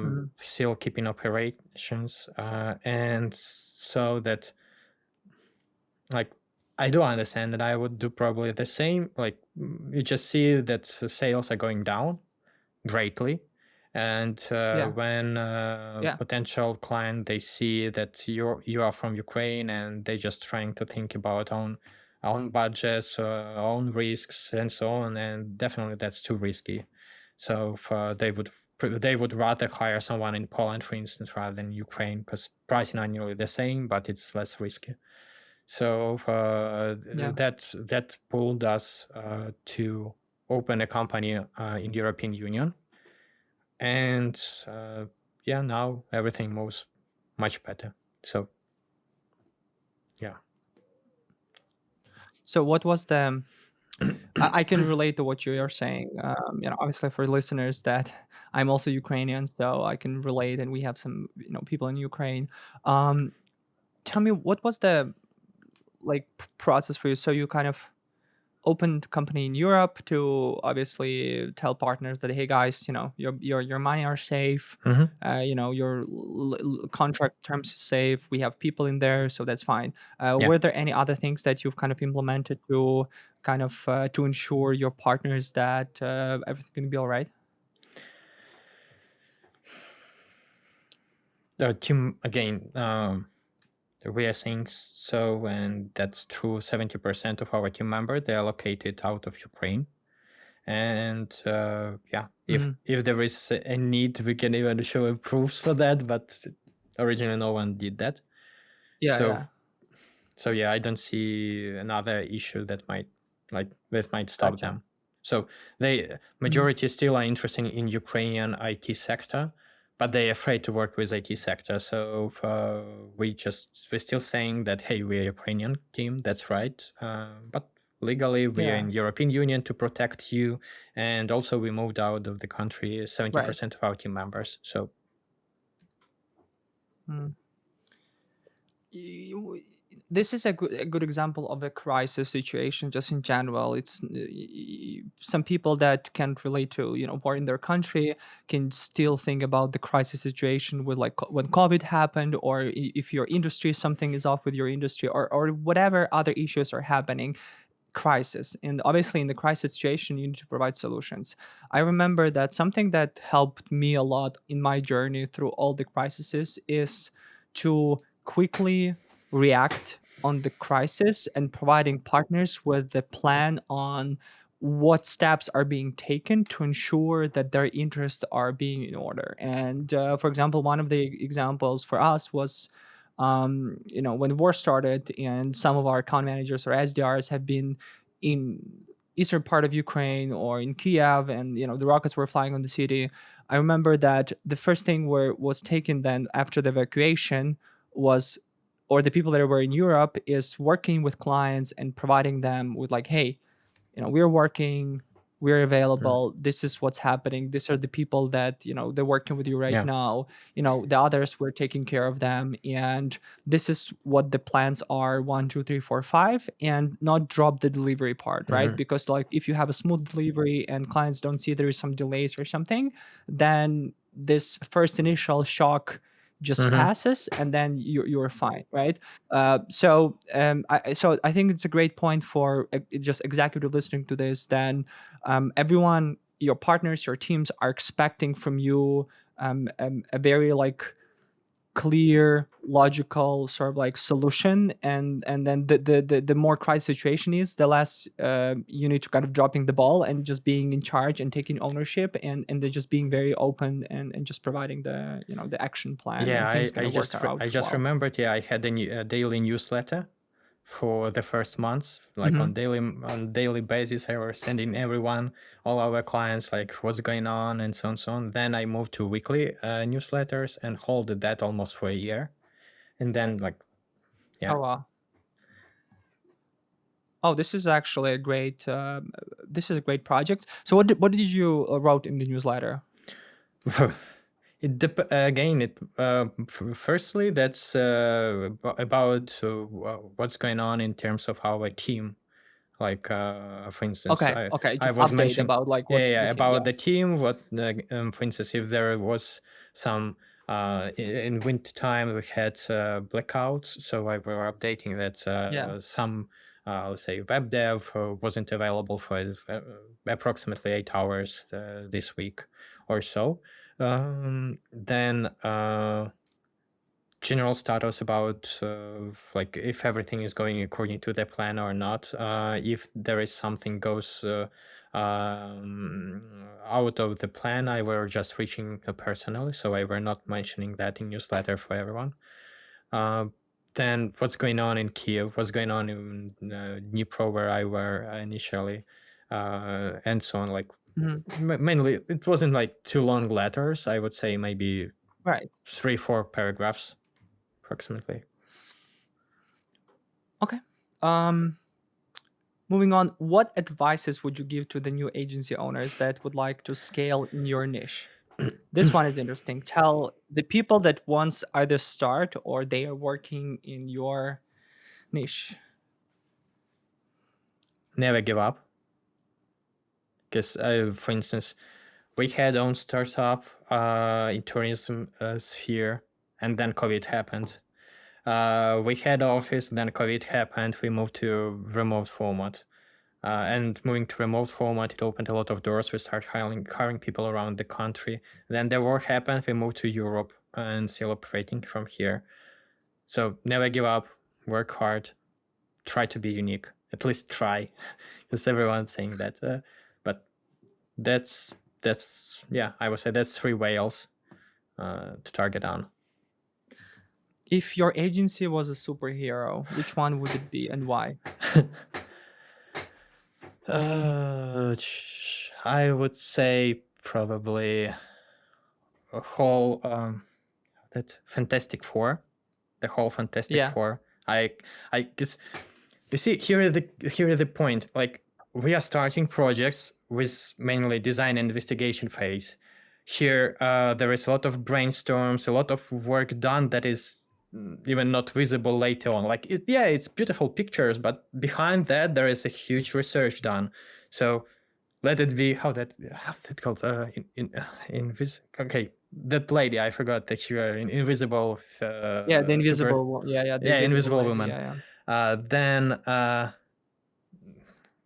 Mhm. still keeping operations, and so that like I do understand that I would do probably the same. Like you just see that sales are going down greatly, and Yeah, when yeah, potential client they see that you are from Ukraine and they just trying to think about own budgets, own risks, and so on, and definitely that's too risky. So they would rather hire someone in Poland, for instance, rather than Ukraine, because pricing are nearly the same, but it's less risky. So yeah. that pulled us to open a company in European Union, and yeah, now everything moves much better. So yeah. So what was the I can relate to what you are saying. Obviously for listeners that I'm also Ukrainian, so I can relate, and we have some, people in Ukraine. Um, Tell me, what was the like process for you? So you kind of opened company in Europe to obviously tell partners that, hey guys, your money are safe. Mhm. Your contract terms is safe. We have people in there, so that's fine. Yeah. Were there any other things that you've kind of implemented to kind of to ensure your partners that everything's gonna be all right? The team again. We are saying so, and that's true. 70% of our team members they are located out of Ukraine. And yeah, Mhm. if there is a need, we can even show proofs for that, but originally no one did that. Yeah, So yeah, so yeah, I don't see another issue that might stop gotcha. them. So they Mhm. majority still are interested in Ukrainian IT sector, but they're afraid to work with IT sector. So we're still saying that, hey, we're a Ukrainian team, that's right, but legally we are Yeah, in European Union to protect you, and also we moved out of the country right. 70% of our team members. So Mm. you- this is a good example of a crisis situation just in general. It's some people that can't relate to war in their country can still think about the crisis situation with like when COVID happened, or if your industry something is off with your industry, or whatever other issues are happening. Crisis, and obviously in the crisis situation you need to provide solutions. I remember that something that helped me a lot in my journey through all the crises is to quickly react on the crisis and providing partners with the plan on what steps are being taken to ensure that their interests are being in order. And for example, one of the examples for us was when the war started, and some of our account managers or SDRs have been in eastern part of Ukraine or in Kiev, and the rockets were flying on the city. I remember that the first thing was taken then after the evacuation was, or the people that were in Europe, is working with clients and providing them with like, hey, we're working, we're mm, available, this is what's happening, these are the people that they're working with you right yeah. now. The others, we're taking care of them, and this is what the plans are, 1 2 3 4 5, and not drop the delivery part, right? Mhm. Because like if you have a smooth delivery and clients don't see there is some delays or something, then this first initial shock just Mhm. passes, and then you're fine, right? So I think it's a great point for just executive listening to this. Then everyone, your partners, your teams are expecting from you a very like clear, logical sort of like solution, and then the more crisis situation is, the less you need to kind of dropping the ball and just being in charge and taking ownership, and then just being very open and just providing the action plan, Yeah, and things gonna work I out just well. remembered. Yeah, I had a daily newsletter for the first months, like Hmm. on daily basis. I was sending everyone, all our clients, like what's going on and so on, so on. Then I moved to weekly newsletters and hold that almost for a year, and then like yeah, Oh wow. Oh, this is actually a great. This is a great project. So, what did you wrote in the newsletter? again it firstly that's about what's going on in terms of our team. Like, for instance, Okay, okay, I just was update mentioning, about like yeah, what's the yeah, team. about Yeah, the team. For instance, if there was some in winter time we had blackouts, so I were updating that yeah, some let's say web dev wasn't available for approximately 8 hours this week or so. Then general status about like if everything is going according to the plan or not. If there is something goes out of the plan, I were just reaching personally, so I were not mentioning that in newsletter for everyone. Then what's going on in Kiev, what's going on in Dnipro where I were initially, and so on. Like mainly, it wasn't like too long letters. I would say maybe Right. 3-4 paragraphs approximately. Okay. Moving on, what advices would you give to the new agency owners that would like to scale in your niche? This one is interesting. Tell the people that once either start or they are working in your niche. Never give up. Because, for instance, we had own startup in tourism sphere, and then COVID happened. We had office, then COVID happened. We moved to remote format. And moving to remote format, it opened a lot of doors. We started hiring people around the country. Then the war happened. We moved to Europe and still operating from here. So never give up. Work hard. Try to be unique. At least try, because everyone's saying that. But that's yeah. I would say that's 3 whales to target on. If your agency was a superhero, which one would it be and why? I would say probably a whole that Fantastic Four, the whole Fantastic Yeah. Four. I guess you see here is the point. Like we are starting projects with mainly design and investigation phase. Here there is a lot of brainstorms, a lot of work done that is even not visible later on. Like it's beautiful pictures, but behind that there is a huge research done. So let it be how's that called okay, that lady, I forgot that you are in invisible Yeah, the invisible the invisible invisible lady. woman. Yeah. Then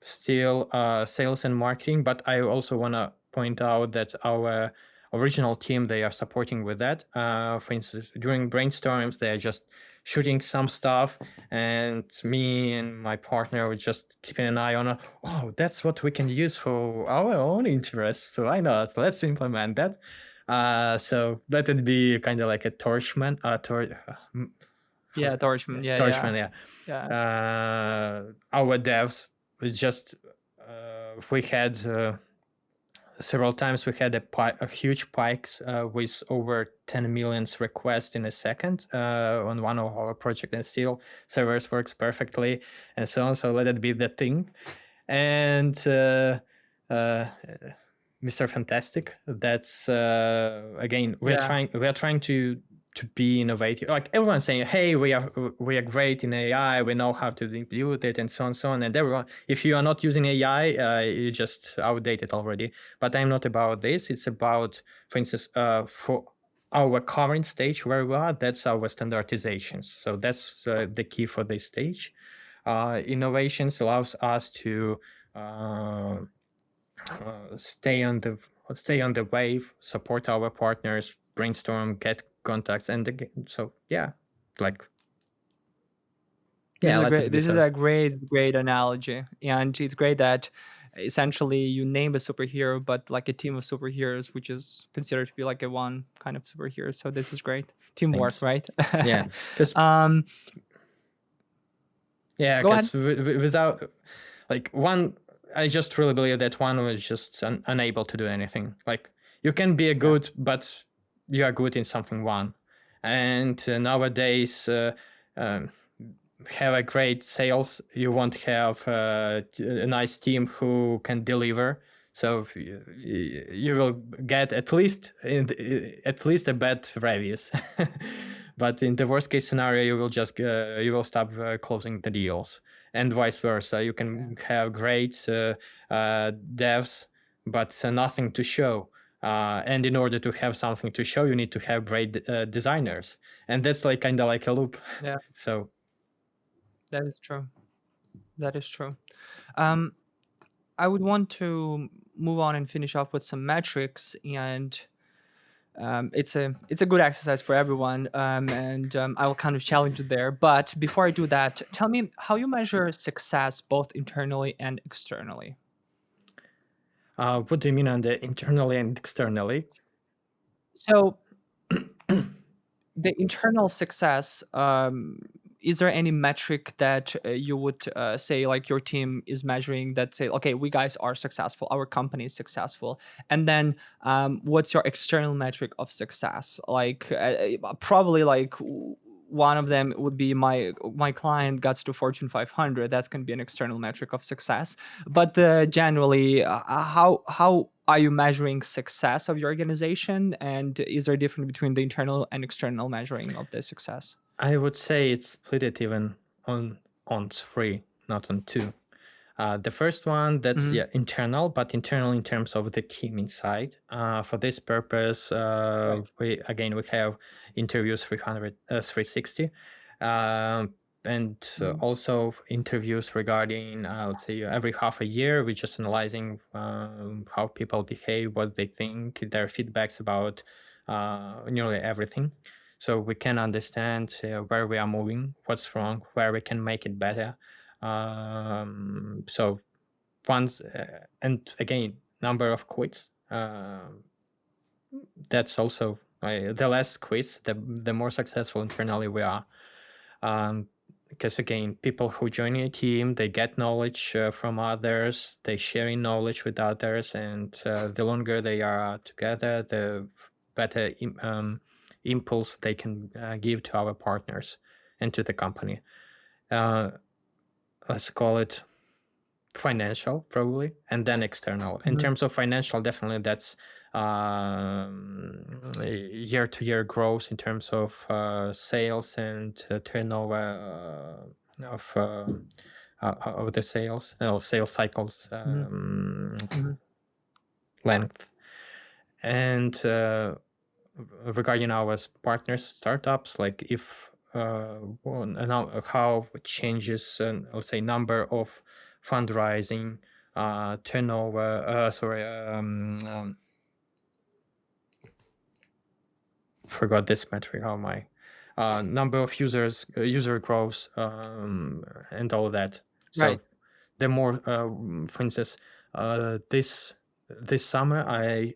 still sales and marketing, but I also want to point out that our original team, they are supporting with that. For instance, during brainstorms, they are just shooting some stuff, and me and my partner were just keeping an eye on, oh, that's what we can use for our own interests, so why not? Let's implement that. So let it be kind of like a torchman. Yeah, Torchman. Torchman, yeah. Yeah. Our devs, we just we had several times we had a huge spikes with over 10 million requests in a second on one of our project, and still servers works perfectly and so on. So let it be the thing. And Mr. Fantastic, that's again we are trying to be innovative. Like everyone's saying, hey, we are great in AI, we know how to implement it, and so on. And everyone, if you are not using AI, you just outdated already. But I'm not about this. It's about, for instance, for our current stage where we are, that's our standardizations. So that's the key for this stage. Innovations allows us to stay on the wave, support our partners, brainstorm, get contacts, and so yeah, like yeah. This is a great analogy, and it's great that essentially you name a superhero, but like a team of superheroes, which is considered to be like a one kind of superhero. So this is great teamwork. Thanks. Right? Yeah, because yeah, because without like one, I just really believe that one was just unable to do anything. Like you can be a good, but you are good in something one, and nowadays have a great sales, you won't have a nice team who can deliver. So you will get at least a bad reviews. But in the worst case scenario, you will just you will stop closing the deals, and vice versa. You can have great devs, but nothing to show. And in order to have something to show, you need to have great designers, and that's like kind of like a loop. Yeah, So that is true. That is true. Um, I would want to move on and finish off with some metrics, and it's a good exercise for everyone, and I will kind of challenge you there. But before I do that, tell me how you measure success both internally and externally. What do you mean on the internally and externally? So the internal success, is there any metric that you would say like your team is measuring that say, okay, we guys are successful, our company is successful? And then what's your external metric of success? Like probably like one of them would be my client got to Fortune 500. That's going to be an external metric of success. But generally, how are you measuring success of your organization, and is there a difference between the internal and external measuring of the success? I would say it's split it even on three, not on two. The first one, that's Hmm. internal, but internal in terms of the team inside. For this purpose, Right. we have interviews 360, and Mhm. also interviews regarding, let's say, every half a year. We're just analyzing how people behave, what they think, their feedbacks about nearly everything. So we can understand where we are moving, what's wrong, where we can make it better. So once and again, number of quits. That's also the less quits, the more successful internally we are. Because again, people who join a team, they get knowledge from others, they sharing knowledge with others, and the longer they are together, the better impulse they can give to our partners and to the company. Uh, let's call it financial, probably, and then external. In Mhm. terms of financial, definitely that's year to year growth in terms of sales and turnover of the sales cycles Mhm. Mhm. length. And regarding our partners, startups, like if how it changes, let's say, number of fundraising, turnover, forgot this metric. How my number of users, user growth, and all that. Right. So the more, for instance, this summer I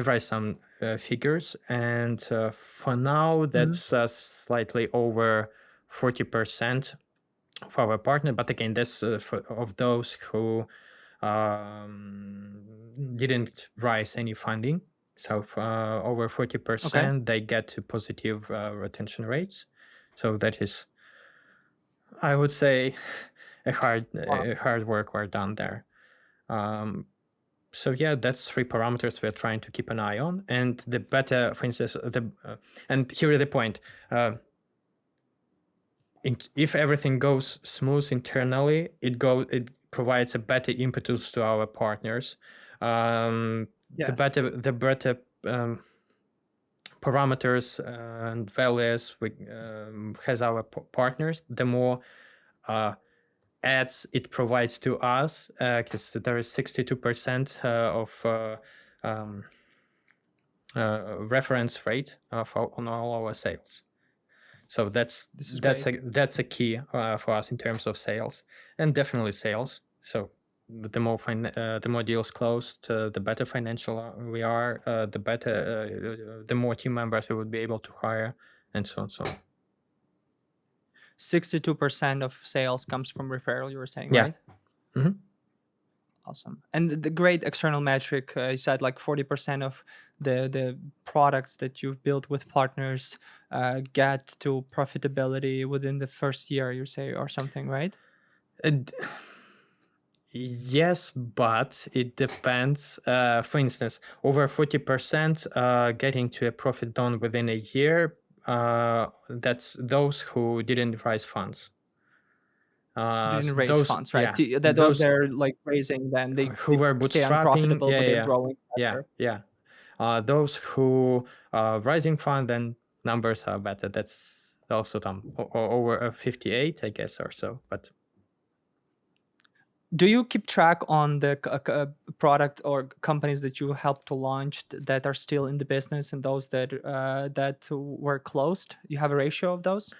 raised some figures, and for now Mhm. that's slightly over 40% of our partner. But again, that's of those who didn't raise any funding. So over Okay. 40%, they get to positive retention rates. So that is, I would say, Wow. a hard work were done there. Um, so yeah, that's three parameters we're trying to keep an eye on, and the better, for instance, and here is the point. If everything goes smooth internally, it provides a better impetus to our partners. Yes. The better parameters and values we has our partners, the more ads it provides to us, because there is 62% of um, reference rate on all our sales. So This is great. that's a key for us in terms of sales, and definitely sales. So the more deals closed, the better financial we are, the more team members we would be able to hire, and so on. So 62% of sales comes from referral, you were saying, yeah. right? Mhm. Awesome. And the great external metric, you said like 40% of the products that you've built with partners get to profitability within the first year, you say, or something, right? And yes, but it depends. For instance, over 40% getting to a profit done within a year. That's those who didn't raise funds. Didn't raise Those, funds, right? yeah, That those they're like raising, then who they were stay bootstrapping, unprofitable, but they're growing yeah, faster. those who rising fund, then numbers are better. also over 58, I guess, or so. But do you keep track on the product or companies that you helped to launch that are still in the business and those that were closed? You have a ratio of those?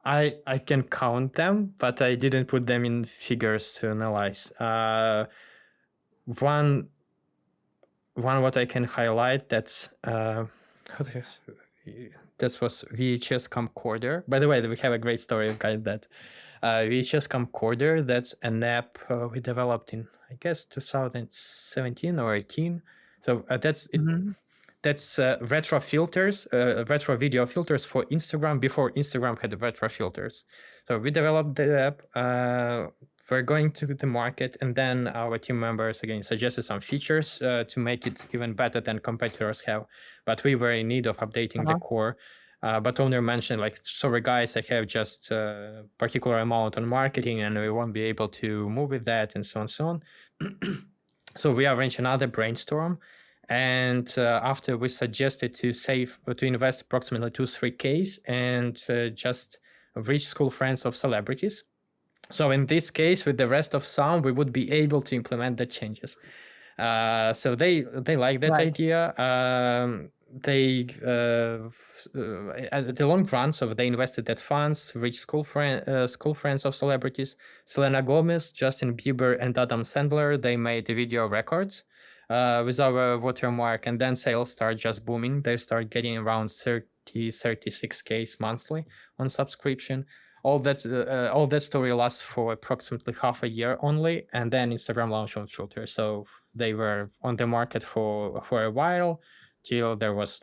I can count them, but I didn't put them in figures to analyze. One what I can highlight, that was VHS Camcorder. By the way, we have a great story about that. VHS Camcorder, that's an app we developed in, I guess, 2017 or 18. So that's retro filters, retro video filters for Instagram before Instagram had retro filters. So we developed the app. We're going to the market, and then our team members again suggested some features to make it even better than competitors have. But we were in need of updating the core. But owner mentioned, like, sorry guys, I have just a particular amount on marketing and we won't be able to move with that, and so on and so on. So we arranged another brainstorm. And after we suggested to invest approximately 2-3Ks and just reach school friends of celebrities. So in this case, with the rest of some, we would be able to implement the changes. So they like that idea. At the long run, so they invested that funds, reached school friends of celebrities. Selena Gomez, Justin Bieber, and Adam Sandler, they made video records with our watermark, and then sales start just booming. They start getting around 36Ks monthly on subscription. All that story lasts for approximately half a year only, and then Instagram launched on filter. So they were on the market for a while till it was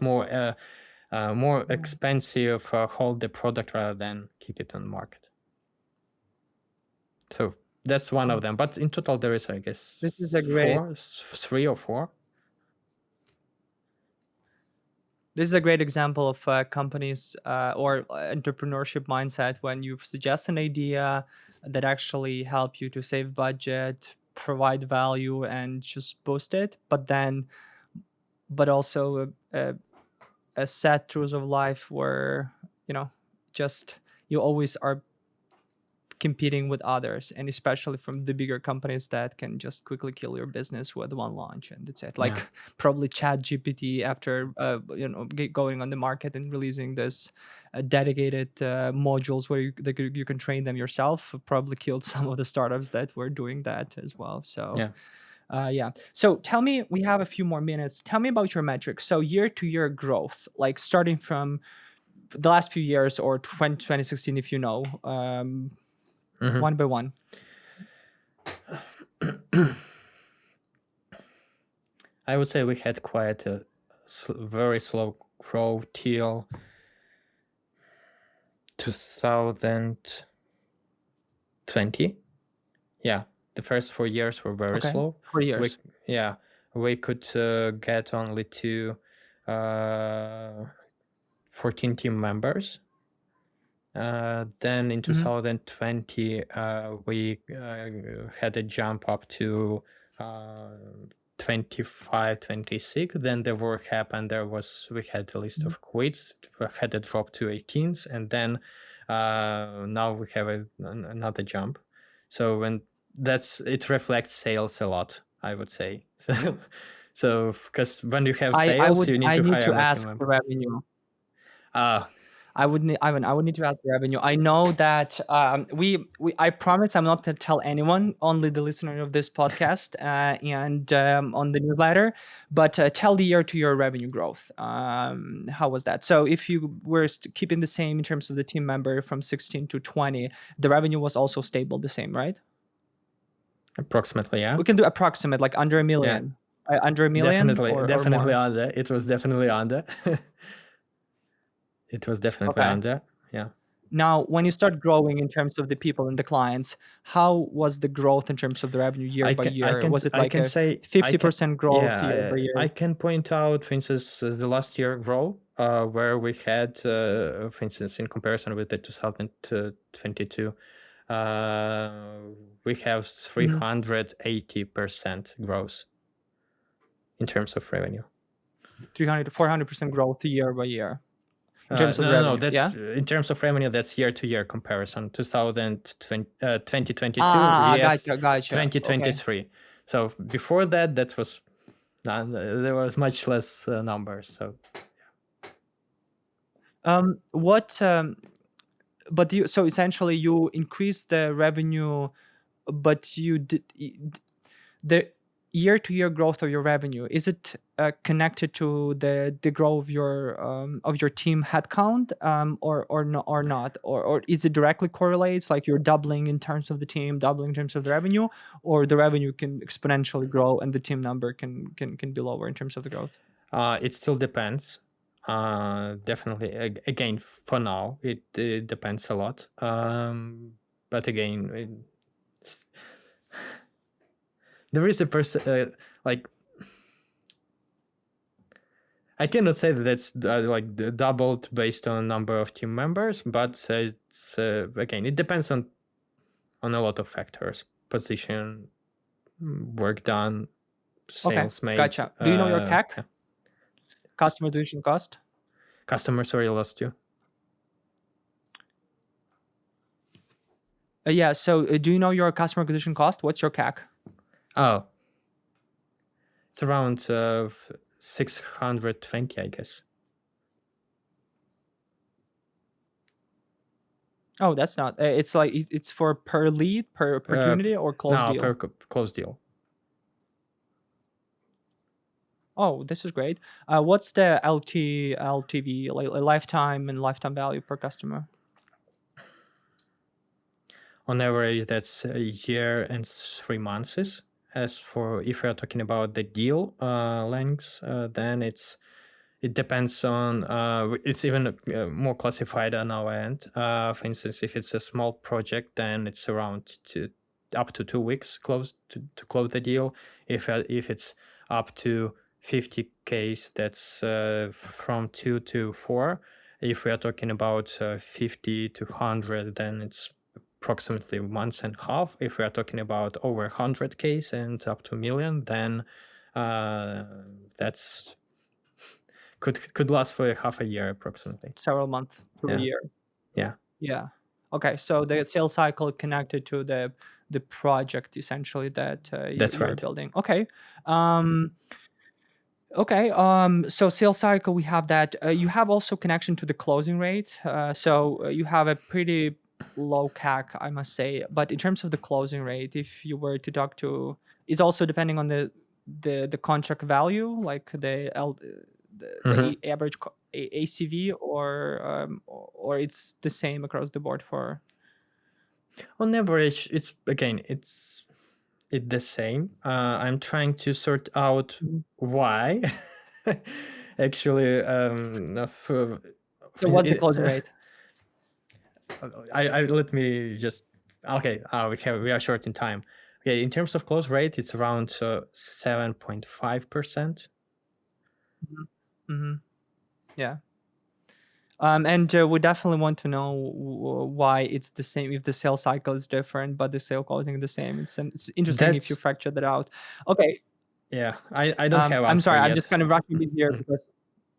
more expensive hold the product rather than keep it on the market. So that's one of them. But in total, there is, I guess, this is a great 3 or 4. This is a great example of companies or entrepreneurship mindset when you suggest an idea that actually help you to save budget, provide value, and just boost it. But also a sad truth of life where just you always are competing with others, and especially from the bigger companies that can just quickly kill your business with one launch, and that's it. Like probably Chat GPT, after going on the market and releasing this dedicated modules where you can train them yourself, probably killed some of the startups that were doing that as well. So so tell me, we have a few more minutes. Tell me about your metrics. So year-to-year growth, like starting from the last few years or 2016, if you know, one by one. I would say we had quite a very slow growth till 2020. Yeah, the first 4 years were very slow. 4 years. We could get only to 14 team members. Then in 2020, we had a jump up to 25, 26. Then the war happened. We had a list of quits. We had a drop to 18s, and then now we have another jump. So it reflects sales a lot, I would say. So because when you have sales, you need to hire more team members. Revenue. I would need to ask the revenue. I know that I promise I'm not going to tell anyone, only the listener of this podcast and on the newsletter, but tell the year-to-year revenue growth. How was that? So if you were keeping the same in terms of the team member from 16 to 20, the revenue was also stable, the same, right? Approximately, yeah. We can do approximate, like under $1 million. Under $1 million? Definitely or under. It was definitely under. It was definitely under. Yeah. Now, when you start growing in terms of the people and the clients, how was the growth in terms of the revenue year by year? Was it like a 50% growth year by year? I can point out, for instance, the last year growth, where we had, for instance, in comparison with the 2022, we have 380% growth in terms of revenue. 300 to 400% growth year by year in terms of the revenue. That's in terms of revenue. That's year-to-year comparison. 2022 Gotcha. Okay. 2023. So before that, was there was much less numbers. So but so essentially you increased the revenue, but the year-to-year growth of your revenue, is it connected to the growth of your team headcount, or not, or is it directly correlates, like you're doubling in terms of the team, doubling in terms of the revenue, or the revenue can exponentially grow and the team number can be lower in terms of the growth? it still depends. Definitely, again, for now, it depends a lot. But again, there is a like, I cannot say that that's like doubled based on number of team members, but it's again, it depends on a lot of factors: position, work done, sales made. Gotcha. Do you know your CAC? Yeah. Customer acquisition cost? Customer, sorry, I lost you. Yeah. So do you know your customer acquisition cost? What's your CAC? Oh, it's around 620, I guess. Oh, that's not. It's like it's for per lead, per opportunity, or closed deal? Per closed deal. Oh, this is great. What's the LTV, like lifetime and lifetime value per customer? On average, that's a year and 3 months. As for if we are talking about the deal lengths, then it depends on. It's even more classified on our end. For instance, if it's a small project, then it's around up to 2 weeks to close the deal. If it's up to 50K, that's from 2 to 4. If we are talking about 50 to 100, then it's approximately 1.5 months. If we are talking about over 100K and up to 1 million, then that's could last for half a year approximately. Several months to a year. Yeah. Okay, so the sales cycle connected to the project essentially that you're building. Okay. Okay. So sales cycle, we have that. You have also connection to the closing rate. So you have a pretty low CAC, I must say. But in terms of the closing rate, if you were to talk to, it's also depending on the contract value, like the average ACV, or it's the same across the board for. On average, it's the same. I'm trying to sort out why. Actually, So what's the closing rate? Let me just. Okay, we are short in time. Okay, in terms of close rate, it's around 7.5%. Yeah. And we definitely want to know why it's the same, if the sales cycle is different, but the sale closing is the same. It's interesting if you fracture that out. Okay. Yeah, I don't have. I'm sorry, yet. I'm just kind of rushing in here because.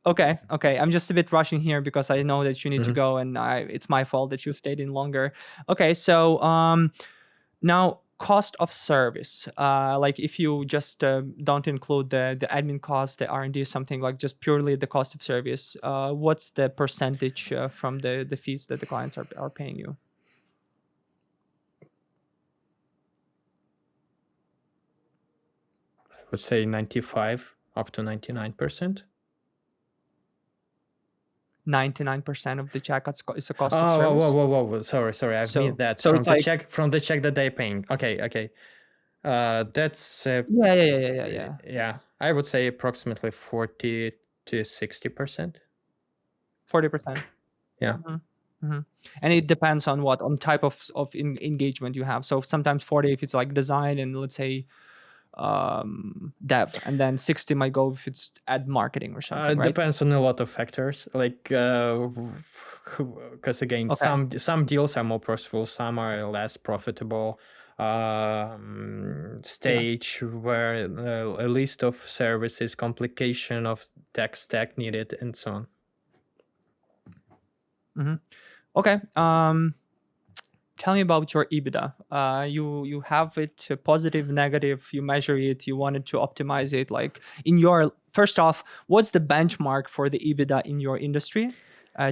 Okay. I'm just a bit rushing here because I know that you need to go, and it's my fault that you stayed in longer. Okay, so now cost of service, like if you just don't include the admin cost, the R&D, something like just purely the cost of service, what's the percentage from the fees that the clients are paying you? I would say 95 up to 99%. 99% of the check is a cost of service. Whoa! Sorry. I've made that so from it's the like, from the check that they're paying. Okay. That's yeah. I would say approximately 40 to 60%. 40%. Yeah. And it depends on type of engagement you have. So sometimes 40 if it's like design and let's say dev, and then 60 might go if it's ad marketing or something, right? Depends on a lot of factors, like because again, some deals are more profitable, some are less profitable. Stage where a list of services, complication of tech stack needed, and so on. Okay. Tell me about your EBITDA. You have it positive, negative. You measure it. You wanted to optimize it. Like in your first off, what's the benchmark for the EBITDA in your industry,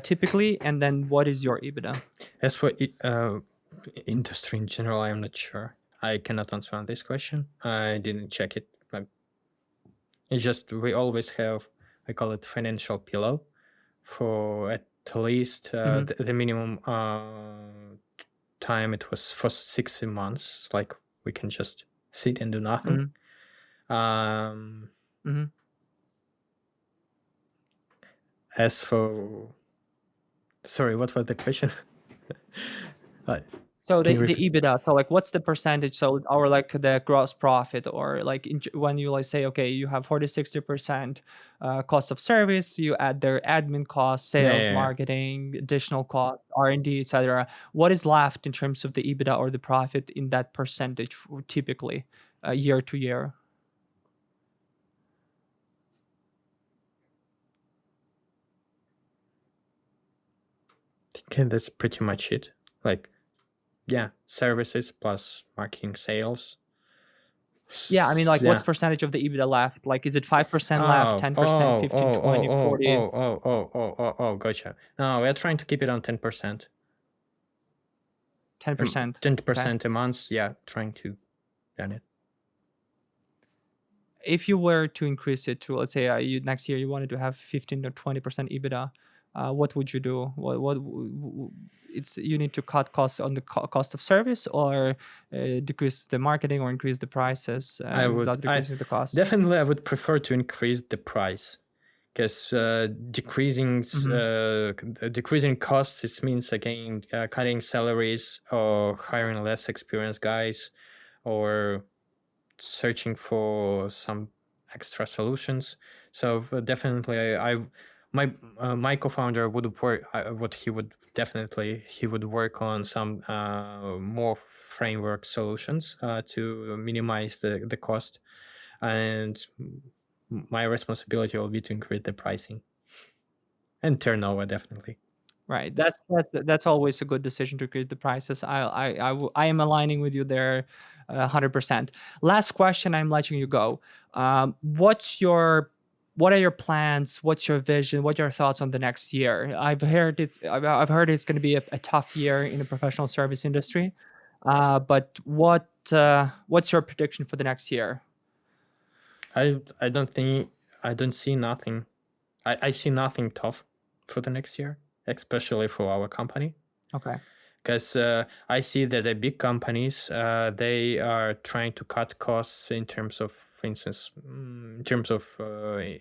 typically, and then what is your EBITDA? As for industry in general, I'm not sure. I cannot answer on this question. I didn't check it. It's just we always have, I call it financial pillow, for at least the minimum time it was for 6 months. Like we can just sit and do nothing. As for, sorry, what was the question? So the EBITDA, so like what's the percentage? So or like the gross profit, or like when you like say, okay, you have 40-60% cost of service, you add their admin costs, sales, marketing, additional cost, R&D, etc. What is left in terms of the EBITDA or the profit in that percentage typically year to year? Okay, that's pretty much it. Like, yeah, services plus marketing, sales. Yeah, I mean, like, what's percentage of the EBITDA left? Like, is it 5% left, 10%, 15, 20, 40? Gotcha. No, we're trying to keep it on 10%. 10%. 10% a month, yeah, trying to done it. If you were to increase it to, let's say, next year you wanted to have 15 or 20% EBITDA, what would you do? You need to cut costs on the cost of service, or decrease the marketing, or increase the prices without decreasing the cost? Definitely, I would prefer to increase the price, because decreasing costs, it means again cutting salaries or hiring less experienced guys, or searching for some extra solutions. So definitely, my co-founder would work. He would work on some more framework solutions to minimize the cost, and my responsibility will be to increase the pricing and turnover, definitely. Right. That's always a good decision to increase the prices. I am aligning with you there, 100%. Last question. I'm letting you go. What are your plans? What's your vision? What are your thoughts on the next year? I've heard it's going to be a tough year in the professional service industry. But what's your prediction for the next year? I don't see nothing. I see nothing tough for the next year, especially for our company. Okay. Because I see that the big companies, they are trying to cut costs in terms of, for instance,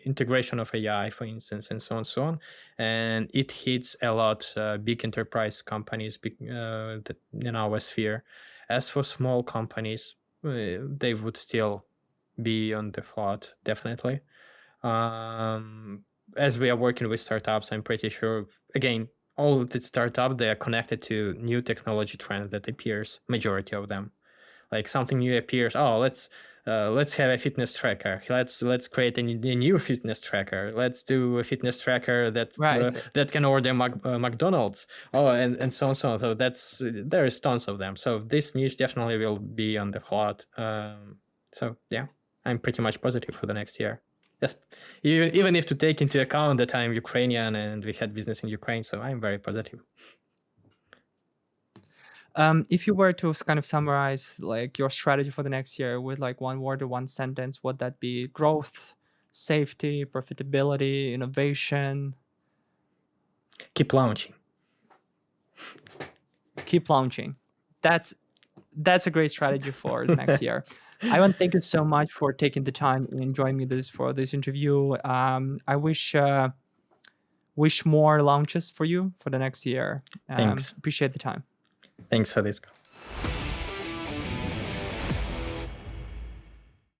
integration of AI, for instance, and so on and so on. And it hits a lot big enterprise companies that in our sphere. As for small companies, they would still be on the float, definitely. As we are working with startups, I'm pretty sure, again, all of the startups, they are connected to new technology trends that appears, majority of them. Like something new appears, let's have a fitness tracker. Let's create a new fitness tracker. Let's do a fitness tracker that can order McDonald's. And so on, so on. So there is tons of them. So this niche definitely will be on the float. So yeah, I'm pretty much positive for the next year. Yes, even if to take into account that I'm Ukrainian and we had business in Ukraine, so I'm very positive. If you were to kind of summarize like your strategy for the next year with like one word or one sentence, would that be growth, safety, profitability, innovation? Keep launching. Keep launching. That's a great strategy for the next year. Ivan, thank you so much for taking the time and joining me for this interview. I wish more launches for you for the next year. Thanks. Appreciate the time. Thanks for this.